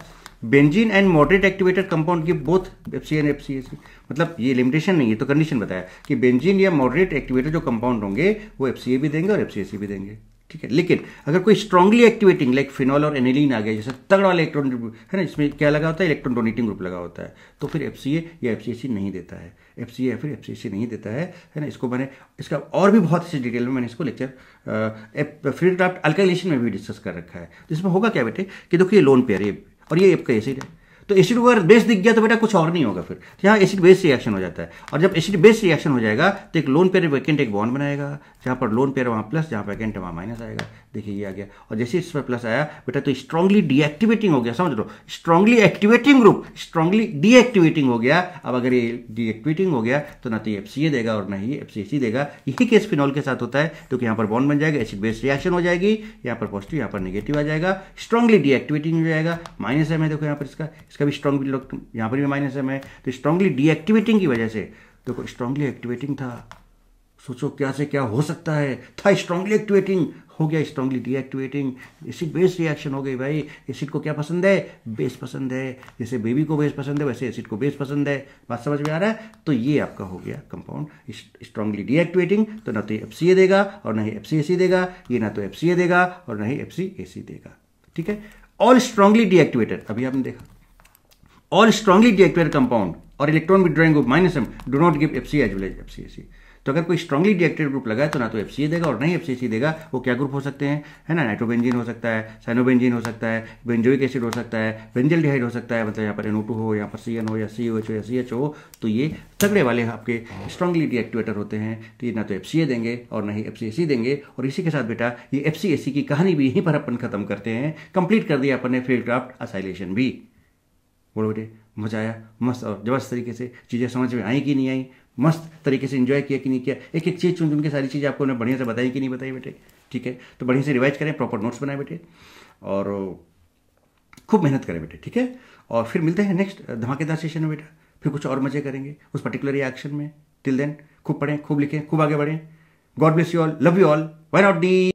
benzene and moderate activated compound give both FCA and FCAC. मतलब ये लिमिटेशन नहीं है, तो कंडीशन बताया कि बेंजीन या मॉडरेट एक्टिवेटेड जो कंपाउंड होंगे वो एफसीए भी देंगे और एफसीएसी भी देंगे, ठीक है। लेकिन अगर कोई स्ट्रांगली एक्टिवेटिंग लाइक फिनॉल और एनिलीन आ गया, जैसे तगड़ा वाला इलेक्ट्रॉन है ना, इसमें क्या लगा होता है, इलेक्ट्रॉन डोनेटिंग ग्रुप लगा होता है, तो फिर एफसीए या एफसीएसी नहीं देता है, एफसीए या फिर एफसीएसी नहीं देता है ना। इसको मैंने इसका और भी बहुत अच्छी डिटेल में मैंने इसको लेक्चर फ्रीडक्राफ्ट अल्काइलेशन में भी डिस्कस कर रखा है। तो इसमें होगा क्या बेटे कि देखो, ये लोन पेयर है और ये आपका एसिड है, तो एसिड को अगर बेस दिख गया तो बेटा कुछ और नहीं होगा, फिर यहाँ एसिड बेस रिएक्शन हो जाता है। और जब एसिड बेस रिएक्शन हो जाएगा तो एक लोन पेयर वैकेंट एक बॉन्ड बनाएगा, जहाँ पर लोन पेयर वहाँ प्लस, जहाँ वैकेंट वहाँ माइनस आएगा। देखिए ये आ गया, और जैसे इस पर प्लस आया बेटा तो स्ट्रांगली डीएक्टिवेटिंग हो गया, समझ लो, strongly activating group strongly deactivating हो गया। अब अगर ये डीएक्टिवेटिंग हो गया तो ना तो ये एफसीए देगा और ना ही एफसीएसी देगा। यही केस फिनॉल के साथ होता है, क्योंकि यहाँ पर बॉन्ड बन जाएगा, एसिड बेस रिएक्शन हो जाएगी, यहाँ पर पॉजिटिव यहाँ पर नेगेटिव आ जाएगा, स्ट्रांगली डीएक्टिवेटिंग हो जाएगा। माइनस एम है, देखो यहाँ पर इसका भी स्ट्रांगली, यहाँ पर भी माइनस एम है, तो स्ट्रांगली डीएक्टिवेटिंग की वजह से देखो स्ट्रांगली एक्टिवेटिंग था, सोचो क्या से क्या हो सकता है, था स्ट्रांगली एक्टिवेटिंग, हो गया strongly deactivating, acid base reaction हो गई। भाई एसिड को क्या पसंद है, बेस पसंद है, जैसे बेबी को बेस पसंद है वैसे एसिड को बेस पसंद है। बात समझ में आ रहा है? तो ये आपका हो गया कंपाउंड स्ट्रांगली डीएक्टिवेटिंग, तो ना तो एफसीए देगा और ना ही एफसीएसी देगा, ये ना तो एफसीए देगा और ना ही एफसीएसी देगा, ठीक है। ऑल स्ट्रांगली डीएक्टिवेटेड, अभी आपने देखा, ऑल स्ट्रांगली डीएक्टिवेटेड कंपाउंड और electron withdrawing group minus M do not give FCA as well as FCAC. तो अगर कोई स्ट्रांगली डीएक्टिवेटेड ग्रुप लगा है तो ना तो एफसीए देगा और ना ही एफसीएसी देगा। वो क्या ग्रुप हो सकते हैं, है ना, नाइट्रोबेंजीन हो सकता है, साइनोबेंजीन हो सकता है, बेंजोइक एसिड हो सकता है, बेंजल्डिहाइड हो सकता है, मतलब यहाँ पर NO2 हो, यहाँ पर CN हो या COH हो या CH हो, तो ये तगड़े वाले आपके स्ट्रांगली डीएक्टिवेटर होते हैं। तो ये ना तो एफसीए देंगे और ना ही एफसीएसी देंगे। और इसी के साथ बेटा ये एफसीएसी की कहानी भी यहीं पर अपन खत्म करते हैं, कंप्लीट कर दिया अपन ने फ्रीडक्राफ्ट असाइलेशन भी। बोलो बेटे, मजा आया? मस्त और जबरदस्त तरीके से चीज़ें समझ में आई कि नहीं आई? मस्त तरीके से एंजॉय किया कि नहीं किया? एक एक चीज़ चुन के सारी चीज़ें आपको उन्हें बढ़िया से बताई कि नहीं बताई बेटे? ठीक है, तो बढ़िया से रिवाइज करें, प्रॉपर नोट्स बनाए बेटे और खूब मेहनत करें बेटे, ठीक है। और फिर मिलते हैं नेक्स्ट धमाकेदार सेशन में बेटा, फिर कुछ और मजे करेंगे उस पर्टिकुलर रिएक्शन में। टिल देन खूब पढ़ें, खूब लिखें, खूब आगे बढ़ें। God bless you all, love you all, why not D.